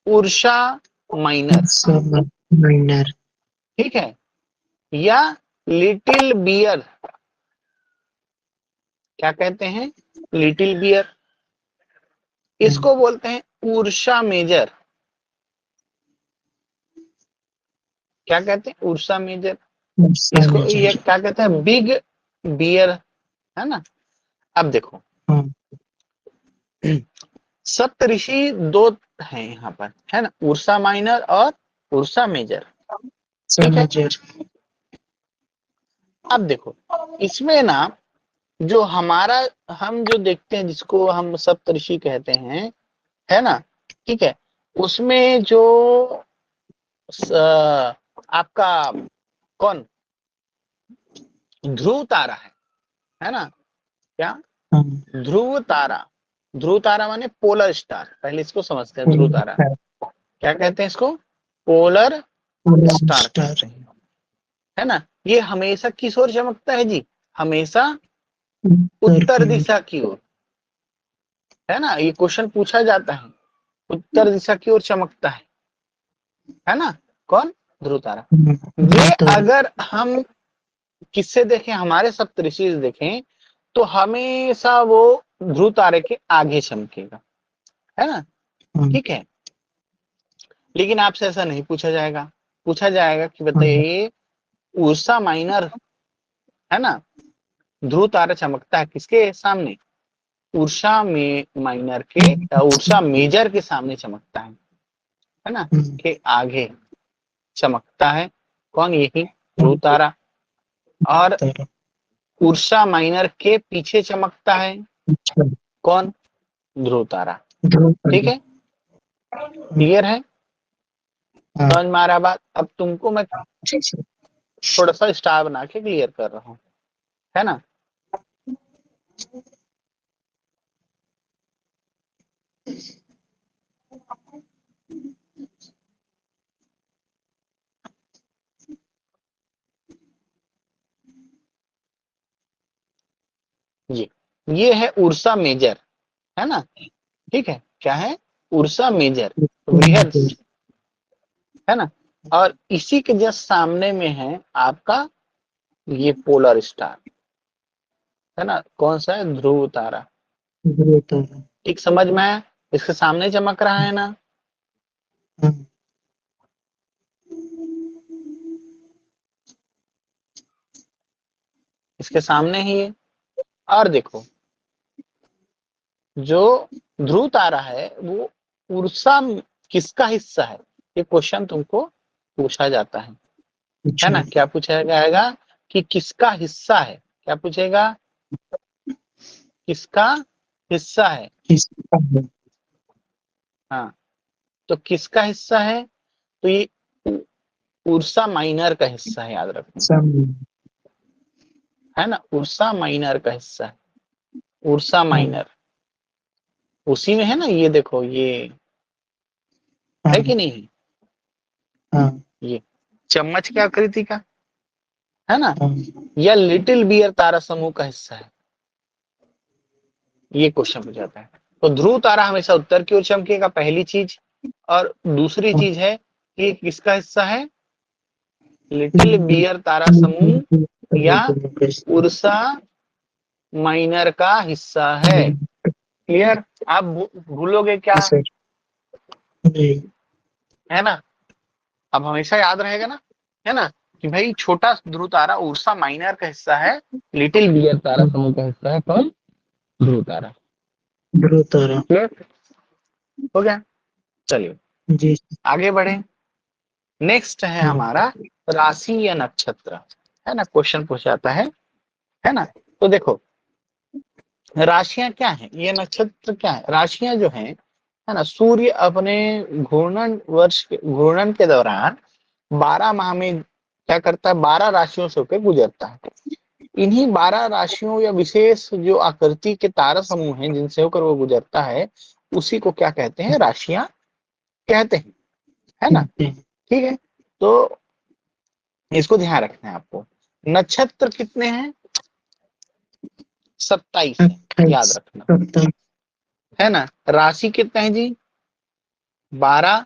उर्सा माइनर।
सब माइनर।
ठीक है, या लिटिल बियर क्या कहते हैं? Little bear. इसको बोलते हैं उर्सा मेजर। क्या कहते हैं? Ursa Major. इसको ये क्या कहते हैं? बिग बियर, है ना। अब देखो सप्तऋषि दो हैं यहाँ पर, है ना, उर्सा माइनर और उर्सा मेजर, ठीक है। अब देखो इसमें ना जो हमारा हम जो देखते हैं जिसको हम सप्तऋषि कहते हैं, है ना, ठीक है, उसमें जो आपका कौन ध्रुव तारा है ना, क्या ध्रुव तारा, ध्रुव तारा माने पोलर स्टार, पहले इसको समझते हैं। ध्रुव तारा क्या कहते हैं? इसको पोलर स्टार कहते हैं, है ना। ये हमेशा किस ओर चमकता है जी? हमेशा उत्तर दिशा की ओर, है ना। ये क्वेश्चन पूछा जाता है, उत्तर दिशा की ओर चमकता है ना, कौन? ध्रुव तारा। ये अगर हम किससे देखें, हमारे सप्तऋषि से देखें, तो हमेशा वो ध्रुव तारे के आगे चमकेगा, है ना, ठीक है। लेकिन आपसे ऐसा नहीं पूछा जाएगा, पूछा जाएगा कि बताइए उर्सा माइनर, है ना, ध्रुव तारा चमकता है किसके सामने? उर्सा में माइनर के, उर्सा मेजर के सामने चमकता है ना, के आगे चमकता है कौन? यही ध्रुव तारा। और उर्सा माइनर के पीछे चमकता है कौन? ध्रुव तारा, ठीक है। क्लियर है? समझ में आ रहा बात? अब तुमको मैं थोड़ा सा स्टार बना के क्लियर कर रहा हूँ, है ना। ये है उर्सा मेजर, है ना, ठीक है। क्या है? उर्सा मेजर वृहद, है ना। और इसी के जस्ट सामने में है आपका ये पोलर स्टार, है ना, कौन सा है? ध्रुव तारा। ठीक समझ में आया? इसके सामने चमक रहा है ना। इसके सामने ही है। और देखो जो ध्रुव तारा है वो उर्सा किसका हिस्सा है? ये क्वेश्चन तुमको पूछा जाता है ना। क्या पूछा जाएगा कि किसका हिस्सा है? क्या पूछेगा? किसका हिस्सा है? हाँ, तो किसका हिस्सा है? तो ये उर्सा माइनर का हिस्सा है, याद रखना, है ना। उर्सा माइनर का हिस्सा है, उर्सा माइनर उसी में है ना। ये देखो ये है कि नहीं? ये चम्मच की आकृति का, है ना, या लिटिल बियर तारा समूह का हिस्सा है? ये क्वेश्चन पूछा जाता है। तो ध्रुव तारा हमेशा उत्तर की ओर चमकेगा, पहली चीज। और दूसरी चीज है कि किसका हिस्सा है? लिटिल बियर तारा समूह या उर्सा माइनर का हिस्सा है। क्लियर? आप भूलोगे क्या, है ना। अब हमेशा याद रहेगा ना, है ना, कि भाई छोटा ध्रुव तारा उर्सा माइनर का हिस्सा है, लिटिल बियर तारा समूह का हिस्सा है कौन? ध्रुव तारा। क्लियर हो गया? चलिए आगे बढ़े। नेक्स्ट है हमारा राशि या नक्षत्र, है ना, क्वेश्चन पूछा है ना। तो देखो राशियां क्या है, ये नक्षत्र क्या है? राशियां जो है ना, सूर्य अपने घूर्णन के दौरान 12 माह में क्या करता है? 12 राशियों से होकर गुजरता है। इन्हीं 12 राशियों या विशेष जो आकृति के तारा समूह हैं जिनसे होकर वो गुजरता है, उसी को क्या कहते हैं? राशियां कहते हैं, है ना, ठीक है। तो इसको ध्यान रखना है आपको। नक्षत्र कितने हैं? 27 है, याद रखना, है ना। राशि कितने हैं जी? 12।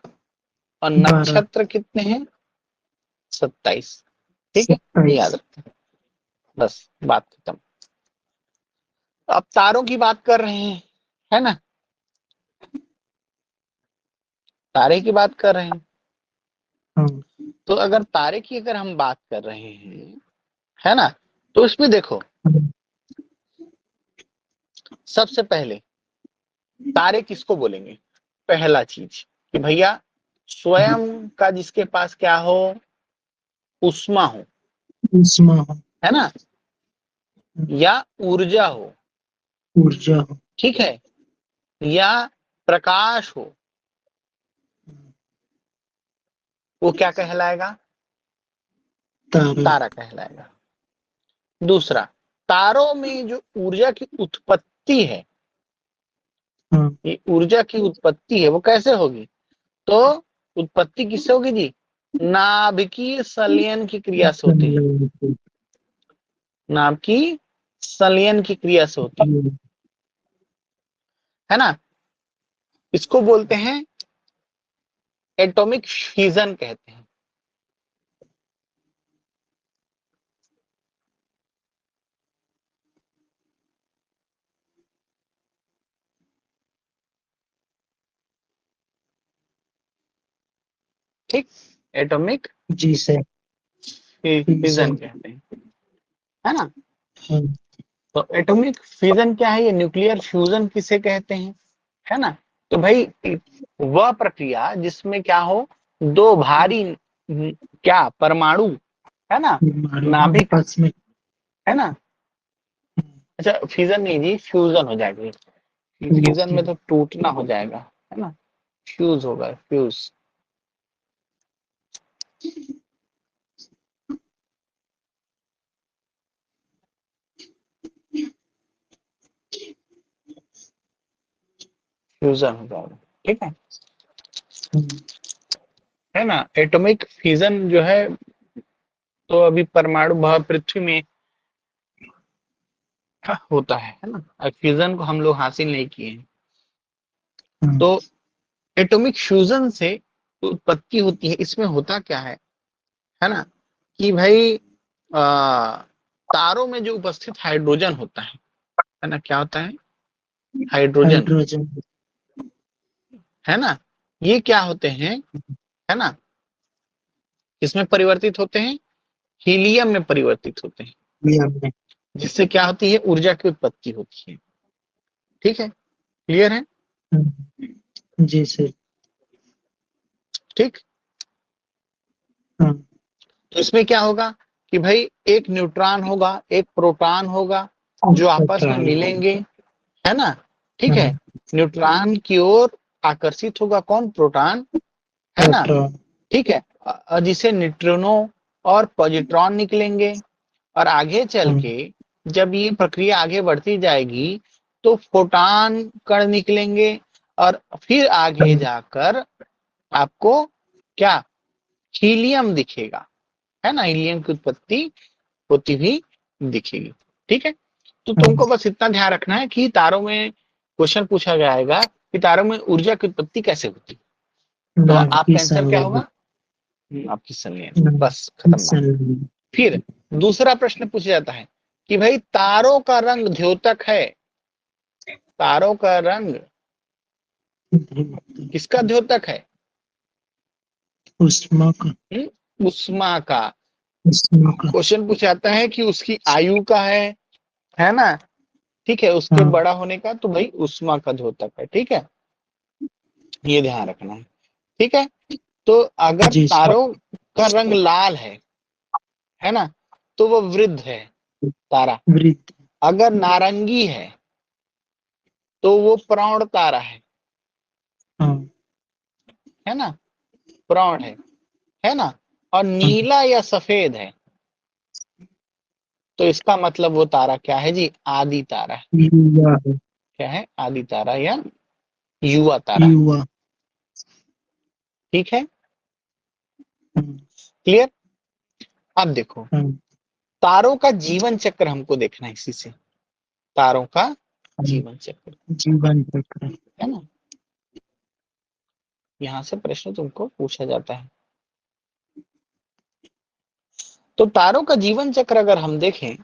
और नक्षत्र कितने हैं? 27, ठीक है, याद रखना। बस बात खत्म। अब तारों की बात कर रहे हैं, है ना, तारे की बात कर रहे हैं।
हाँ,
तो अगर तारे की अगर हम बात कर रहे हैं, है ना, तो इसमें देखो
हाँ,
सबसे पहले तारे किसको बोलेंगे? पहला चीज कि भैया स्वयं का जिसके पास क्या हो, उष्मा हो,
उष्मा हो,
है ना, या ऊर्जा हो,
ऊर्जा हो,
ठीक है, या प्रकाश हो, वो क्या कहलाएगा?
तारा।
तारा कहलाएगा। दूसरा, तारों में जो ऊर्जा की उत्पत्ति है,
हाँ,
ये ऊर्जा की उत्पत्ति है वो कैसे होगी? तो उत्पत्ति किससे होगी जी? नाभिकीय संलयन की क्रिया से होती है। नाभिकीय संलयन की क्रिया से होती है ना। इसको बोलते हैं एटॉमिक फ्यूजन कहते हैं। ठीक, एटॉमिक
जी सर।
Fusion
fusion.
कहते हैं, है ना।
हाँ,
तो एटॉमिक फ्यूजन क्या है? ये न्यूक्लियर फ्यूजन किसे कहते हैं, है ना। तो भाई वह प्रक्रिया जिसमें क्या हो, दो भारी क्या परमाणु, है ना,
परमाणु
नाभिक,
आपस में।
है ना। अच्छा फ्यूजन नहीं जी, फ्यूजन हो जाएगा। फ्यूजन में तो टूटना हो जाएगा, है ना, फ्यूज होगा, फ्यूज। फ्यूजन हो जाएगा, ठीक है ना। एटॉमिक फ्यूजन जो है, तो अभी परमाणु पृथ्वी में होता है ना। फ्यूजन को हम लोग हासिल नहीं किए हैं। तो एटॉमिक फ्यूजन से उत्पत्ति होती है। इसमें होता क्या है ना, कि भाई तारों में जो उपस्थित हाइड्रोजन होता है ना, क्या होता है? Hydrogen,
hydrogen.
है ना। ये क्या होते हैं, है ना, इसमें परिवर्तित होते हैं, हीलियम में परिवर्तित होते हैं,
हमने।
जिससे क्या होती है? ऊर्जा की उत्पत्ति होती है। ठीक है, क्लियर है?
जी सर।
ठीक।
हाँ,
तो इसमें क्या होगा कि भाई एक न्यूट्रॉन होगा, एक प्रोटॉन होगा, जो आपस में मिलेंगे, है ना। ठीक है, न्यूट्रॉन की ओर आकर्षित होगा कौन? प्रोटॉन, है ना।
प्रोटॉन।
ठीक है, जिसे न्यूट्रिनो और पॉजिट्रॉन निकलेंगे। और आगे चल के जब ये प्रक्रिया आगे बढ़ती जाएगी तो फोटॉन कण निकलेंगे, और फिर आगे जाकर आपको क्या? हीलियम दिखेगा, है ना, हीलियम की उत्पत्ति होती हुई दिखेगी। ठीक है, तो तुमको बस इतना ध्यान रखना है कि तारों में क्वेश्चन पूछा जाएगा कि तारों में ऊर्जा की उत्पत्ति कैसे होती है, तो आपका आंसर क्या होगा? आपकी संलयन, बस खत्म बात। फिर दूसरा प्रश्न पूछा जाता है कि भाई तारों का रंग द्योतक है। तारों का रंग किसका द्योतक है?
उष्मा का।
उष्मा का।
उष्मा का।
क्वेश्चन पूछा जाता है कि उसकी आयु का है ना। ठीक है, उसके
हाँ,
बड़ा होने का, तो भाई उष्मा का द्योतक है। ठीक है, ये ध्यान रखना है। ठीक है, तो अगर
जी सर।
तारों का रंग लाल है ना, तो वो वृद्ध है तारा।
वृत्त।
अगर नारंगी तो वो प्रौढ़ तारा
हाँ,
है ना, प्रौढ़ है ना। और
हाँ,
नीला या सफेद तो इसका मतलब वो तारा क्या है जी? आदि तारा है।
युवा है।
क्या है? आदि तारा या युवा तारा है।
युवा।
ठीक है,
हाँ,
क्लियर। अब देखो,
हाँ,
तारों का जीवन चक्र हमको देखना है इसी से। तारों का
हाँ,
जीवन चक्र,
जीवन चक्र।
है ना, यहां से प्रश्न तुमको पूछा जाता है। तो तारों का जीवन चक्र अगर हम देखें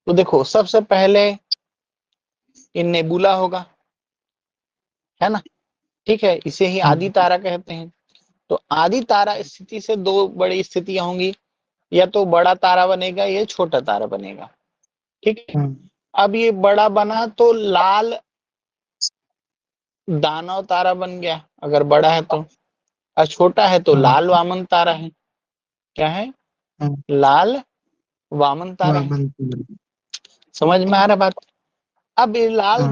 तो देखो सबसे पहले ये नेबुला होगा, है ना, ठीक है, इसे ही आदि तारा कहते हैं। तो आदि तारा स्थिति से दो बड़ी स्थितियां होंगी, या तो बड़ा तारा बनेगा या छोटा तारा बनेगा, ठीक है। अब ये बड़ा बना तो लाल दानव तारा बन गया अगर बड़ा है तो, और छोटा है तो लाल वामन तारा है। क्या है? लाल वामन तारा है। समझ में आ रहा बात? अब ये लाल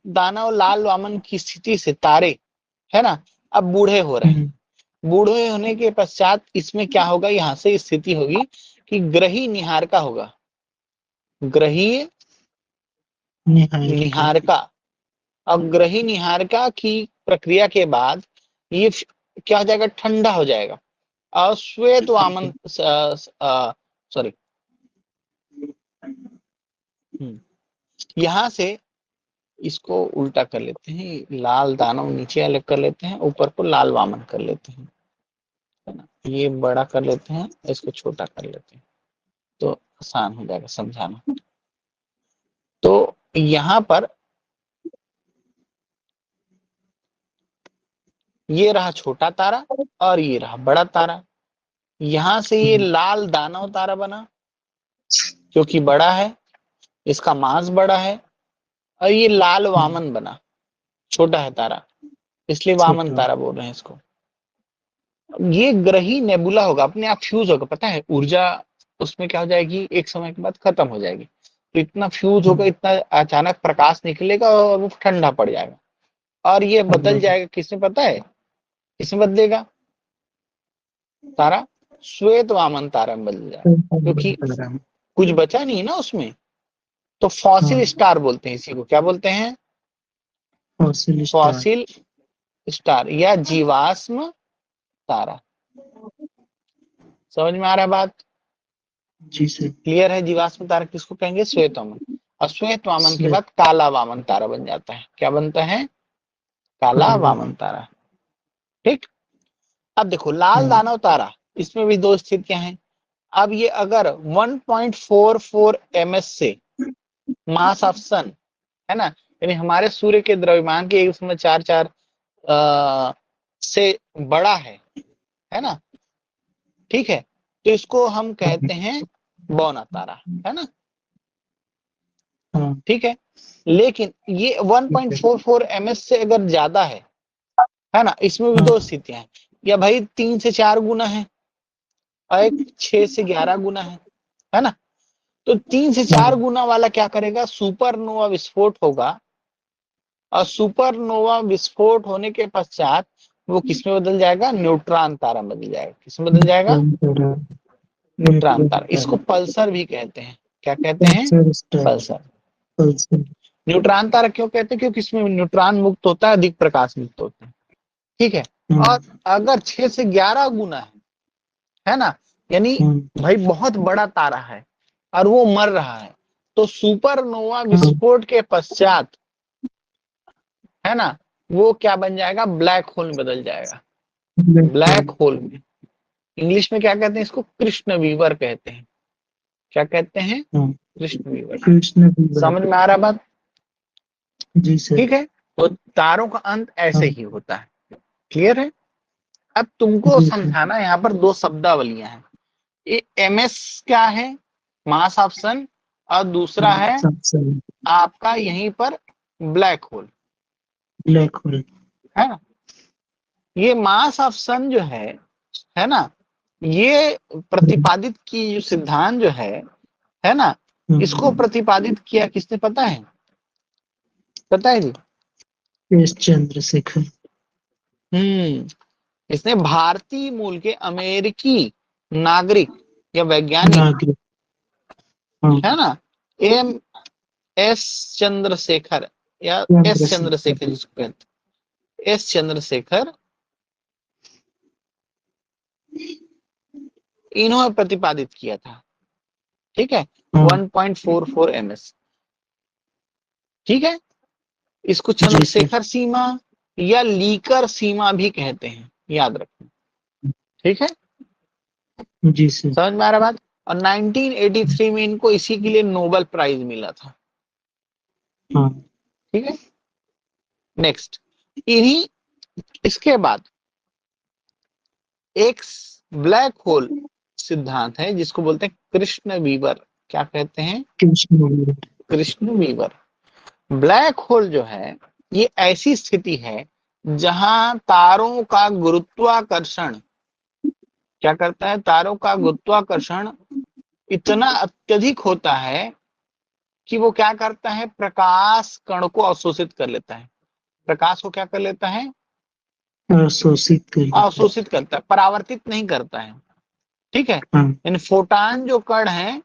दानव लाल वामन की स्थिति से तारे, है ना, अब बूढ़े हो रहे हैं। बूढ़े होने के पश्चात इसमें क्या होगा, यहां से स्थिति होगी कि ग्रही निहारका होगा, ग्रही निहारका। अब ग्रही निहारका की प्रक्रिया के बाद ये क्या हो जाएगा, ठंडा हो जाएगा, और श्वेत वामन सॉरी यहां से इसको उल्टा कर लेते हैं, लाल दानव नीचे अलग कर लेते हैं, ऊपर को लाल वामन कर लेते हैं, है ना। ये बड़ा कर लेते हैं, इसको छोटा कर लेते हैं, तो आसान हो जाएगा समझाना। तो यहां पर ये रहा छोटा तारा और ये रहा बड़ा तारा। यहां से ये लाल दानव तारा बना क्योंकि बड़ा है, इसका मास बड़ा है, और ये लाल वामन बना, छोटा है तारा, इसलिए वामन तारा बोल रहे हैं इसको। ये ग्रही नेबुला होगा, अपने आप फ्यूज होगा, पता है, ऊर्जा उसमें क्या हो जाएगी, एक समय के बाद खत्म हो जाएगी। तो इतना फ्यूज होगा, इतना अचानक प्रकाश निकलेगा और वो ठंडा पड़ जाएगा, और ये बदल जाएगा, किसमें पता है, किसमें बदलेगा, तारा श्वेत वामन तारा में बदल जाएगा, क्योंकि कुछ बचा नहीं ना उसमें। तो फॉसिल स्टार बोलते हैं इसी को, क्या बोलते हैं, फॉसिल स्टार या जीवाश्म तारा। समझ में आ रहा है बात?
जी सर।
क्लियर है? जीवाश्म तारा किसको कहेंगे, श्वेत वामन। और श्वेत वामन के बाद काला वामन तारा बन जाता है। क्या बनता है, काला वामन तारा, ठीक। अब देखो लाल दानव तारा, इसमें भी दो स्थितियां हैं। अब ये अगर 1.44 ms से मास ऑफ सन, है ना, यानी हमारे सूर्य के द्रव्यमान के 1.44 से बड़ा है ना, ठीक है, तो इसको हम कहते हैं बौना तारा, है ना, ठीक है। लेकिन ये 1.44 ms से अगर ज्यादा है ना, इसमें भी दो स्थितियां हैं, या भाई 3 से 4 गुना है, और एक 6 से 11 गुना है ना। तो 3 से 4 गुना वाला क्या करेगा, सुपरनोवा विस्फोट होगा, और सुपरनोवा विस्फोट होने के पश्चात वो किसमें बदल जाएगा, न्यूट्रॉन तारा बदल जाएगा। किसमें बदल जाएगा, न्यूट्रॉन तारा। इसको पल्सर भी कहते हैं। क्या कहते हैं, पल्सर। न्यूट्रॉन तारा क्यों कहते हैं, क्योंकि इसमें न्यूट्रॉन मुक्त होता है, अधिक प्रकाश मुक्त होता है, ठीक है। और अगर 6 से 11 गुना है ना, यानी भाई बहुत बड़ा तारा है और वो मर रहा है, तो सुपरनोवा विस्फोट के पश्चात, है ना, वो क्या बन जाएगा, ब्लैक होल में बदल जाएगा। ब्लैक होल में इंग्लिश में क्या कहते हैं, इसको कृष्ण वीवर कहते हैं। क्या कहते हैं, कृष्ण वीवर। समझ में आ रहा बात?
जी सर।
ठीक है, तो तारों का अंत ऐसे ही होता है। क्लियर है? अब तुमको समझाना, यहाँ पर दो शब्दावलियां हैं। ये ms क्या है, मास ऑफ सन, और दूसरा है आपका यहीं पर ब्लैक होल।
ब्लैक होल,
है ना। ये मास ऑफ सन जो है ना, ये प्रतिपादित की जो सिद्धांत जो है ना, इसको प्रतिपादित किया किसने, पता है, पता है जी?
एस चंद्रशेखर।
इसने भारतीय मूल के अमेरिकी नागरिक या वैज्ञानिक, है ना, एम एस चंद्रशेखर या एस चंद्रशेखर जिसको कहते हैं, एस चंद्रशेखर, इन्होंने प्रतिपादित किया था, ठीक है, 1.44 ms, ठीक है। इसको चंद्रशेखर सीमा या लीकर सीमा भी कहते हैं, याद रखें, ठीक है।
जी सर।
समझ में आ रहा बात? और 1983 में इनको इसी के लिए नोबेल प्राइज मिला था।
हाँ
ठीक है, नेक्स्ट, इन्हीं इसके बाद एक ब्लैक होल सिद्धांत है जिसको बोलते हैं कृष्ण वीवर। क्या कहते हैं?
Krishna.
Krishna weaver. Black hole जो है ये ऐसी स्थिति है जहां तारों का गुरुत्वाकर्षण क्या करता है, तारों का गुरुत्वाकर्षण इतना अत्यधिक होता है कि वो क्या करता है, प्रकाश कण को अवशोषित कर लेता है। प्रकाश को क्या कर लेता है?
अवशोषित कर लेता है।
अवशोषित करता है, परावर्तित नहीं करता है। ठीक है,
हाँ
इन फोटान जो कण है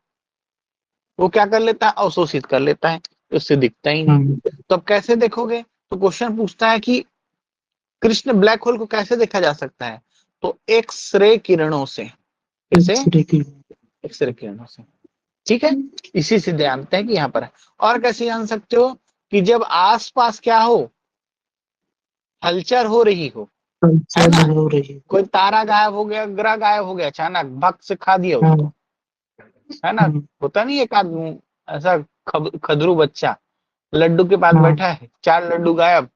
वो क्या कर लेता है, अवशोषित कर लेता है, उससे दिखता ही नहीं।
हाँ
तो अब कैसे देखोगे? तो क्वेश्चन पूछता है कि कृष्ण ब्लैक होल को कैसे देखा जा सकता है? तो एक्स-रे किरणों से। कैसे?
एक्सरे की।
एक्स-रे किरणों से। ठीक है, इसी से जानते हैं कि यहाँ पर है। और कैसे जान सकते हो? कि जब आसपास क्या हो, हलचल हो रही हो, है
हलचल
ना,
हो रही है।
कोई तारा गायब हो गया, ग्रह गायब हो गया, अचानक भक्त से खा दिया
हाँ
उसको, है ना।
हाँ
होता नहीं एक आदमी ऐसा खदरू बच्चा लड्डू के पास
हाँ
बैठा है, 4 लड्डू गायब,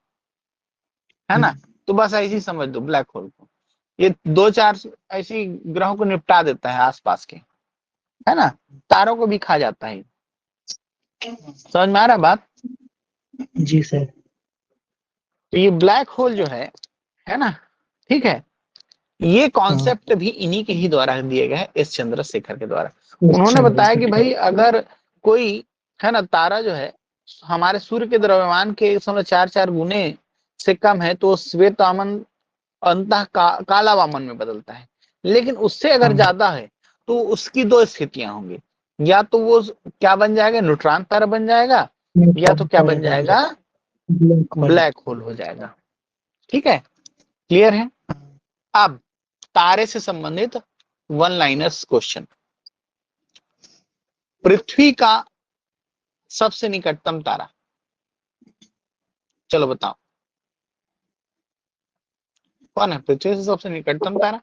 है ना।
हाँ,
तो बस ऐसे ही समझ दो ब्लैक होल को, ये 2-4 ऐसी ग्रहों को निपटा देता है आसपास के, है ना, तारों को भी खा जाता है। समझ में आ रहा है बात?
जी सर।
तो ये ब्लैक होल जो है ना, ठीक है, ये
हाँ
कॉन्सेप्ट भी इन्हीं के ही द्वारा दिए गए हैं, एस चंद्रशेखर के द्वारा।
इस
उन्होंने बताया कि
चंद्रशेखर।
भाई अगर कोई, है ना, तारा जो है हमारे सूर्य के द्रव्यमान के 1.44 गुने से कम है तो श्वेत वामन काला वामन में बदलता है। लेकिन उससे अगर
हाँ
ज्यादा है तो उसकी 2 स्थितियां होंगी, या तो वो क्या बन जाएगा, न्यूट्रॉन तारा बन जाएगा, या तो क्या बन जाएगा,
ब्लैक होल।
ब्लैक होल हो जाएगा। ठीक है, क्लियर है? अब तारे से संबंधित वन लाइनर्स क्वेश्चन। पृथ्वी का सबसे निकटतम तारा, चलो बताओ कौन है पृथ्वी से सबसे निकटतम तारा?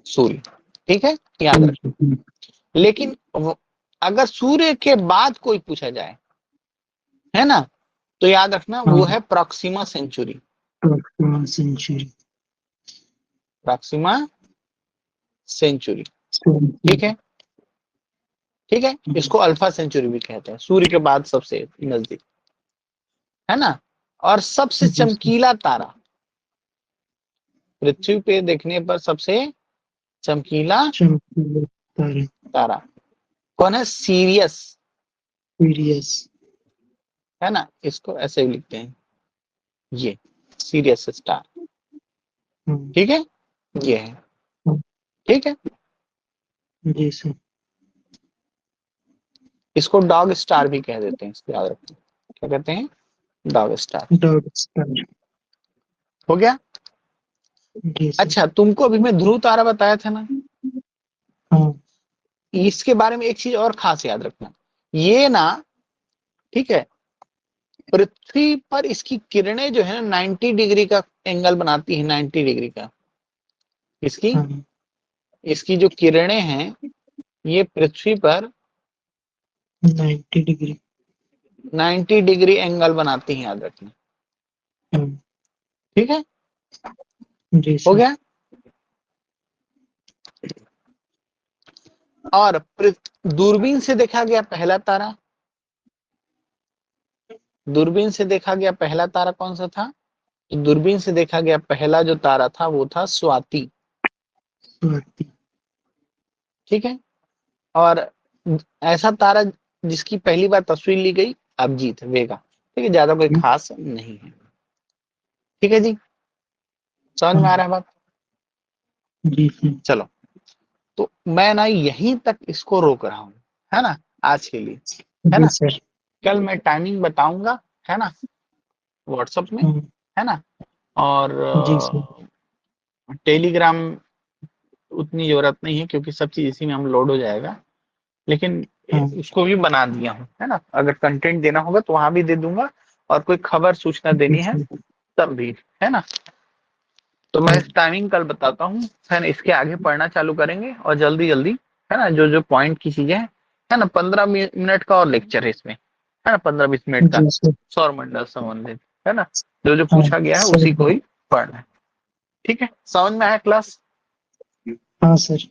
सूर्य। ठीक है, याद रखना। लेकिन अगर सूर्य के बाद कोई पूछा जाए, है ना, तो याद रखना वो है Proxima Centauri.
Centauri.
Proxima Centauri. ठीक है, ठीक है, इसको अल्फा सेंचुरी भी कहते हैं, सूर्य के बाद सबसे नजदीक, है ना। और सबसे चमकीला तारा, पृथ्वी पे देखने पर सबसे चमकीला
चमकीले तारे।
तारा कौन है? Serious,
serious.
है ना, इसको ऐसे भी लिखते हैं, ये सीरियस स्टार। ठीक है, ये है। ठीक है,
जी सर।
इसको डॉग स्टार भी कह देते हैं, इसको याद रखें, क्या कहते हैं? Dog star.
Dog star.
हो गया।
जी सर।
अच्छा, तुमको अभी मैं ध्रुव तारा बताया था ना,
हाँ
इसके बारे में एक चीज और खास याद रखना, ये ना, ठीक है, पृथ्वी पर इसकी किरणें जो है ना 90 डिग्री का एंगल बनाती है, 90 डिग्री का। इसकी
हाँ
इसकी जो किरणें हैं ये पृथ्वी पर
90 डिग्री।
90 डिग्री एंगल बनाती हैं, याद रखना।
हाँ
ठीक है,
जी
हो
सर।
गया। और दूरबीन से देखा गया पहला तारा, दूरबीन से देखा गया पहला तारा कौन सा था? तो दूरबीन से देखा गया पहला जो तारा था वो था स्वाति।
स्वाति।
ठीक है, और ऐसा तारा जिसकी पहली बार तस्वीर ली गई अभिजीत वेगा। ठीक है, ज्यादा कोई खास नहीं है। ठीक है जी, समझ में आ रहा है बात?
जी सर।
चलो, तो मैं ना यहीं तक इसको रोक रहा हूँ, है ना, आज के लिए, है
जी
ना।
सर।
कल मैं टाइमिंग बताऊंगा, है ना, व्हाट्सएप में,
हाँ
है ना। और
जी सर।
टेलीग्राम उतनी जरूरत नहीं है क्योंकि सब चीज इसी में हम लोड हो जाएगा, लेकिन
हाँ
उसको भी बना दिया हूँ, है ना। अगर कंटेंट देना होगा तो वहां भी दे दूंगा, और कोई खबर सूचना
जी
देनी है
सर।
तब भी, है ना। तो मैं टाइमिंग कल बताता हूँ, है ना। इसके आगे पढ़ना चालू करेंगे और जल्दी जल्दी, है ना, जो जो पॉइंट की चीजें हैं, है ना। 15 मिनट का और लेक्चर है इसमें, है ना, 15-20 मिनट का,
जी सर।
सौर मंडल संबंधित, है ना। जो जो
हाँ
पूछा गया है
सर।
उसी को ही पढ़ना है। ठीक है, समझ में आया क्लास?
हाँ सर।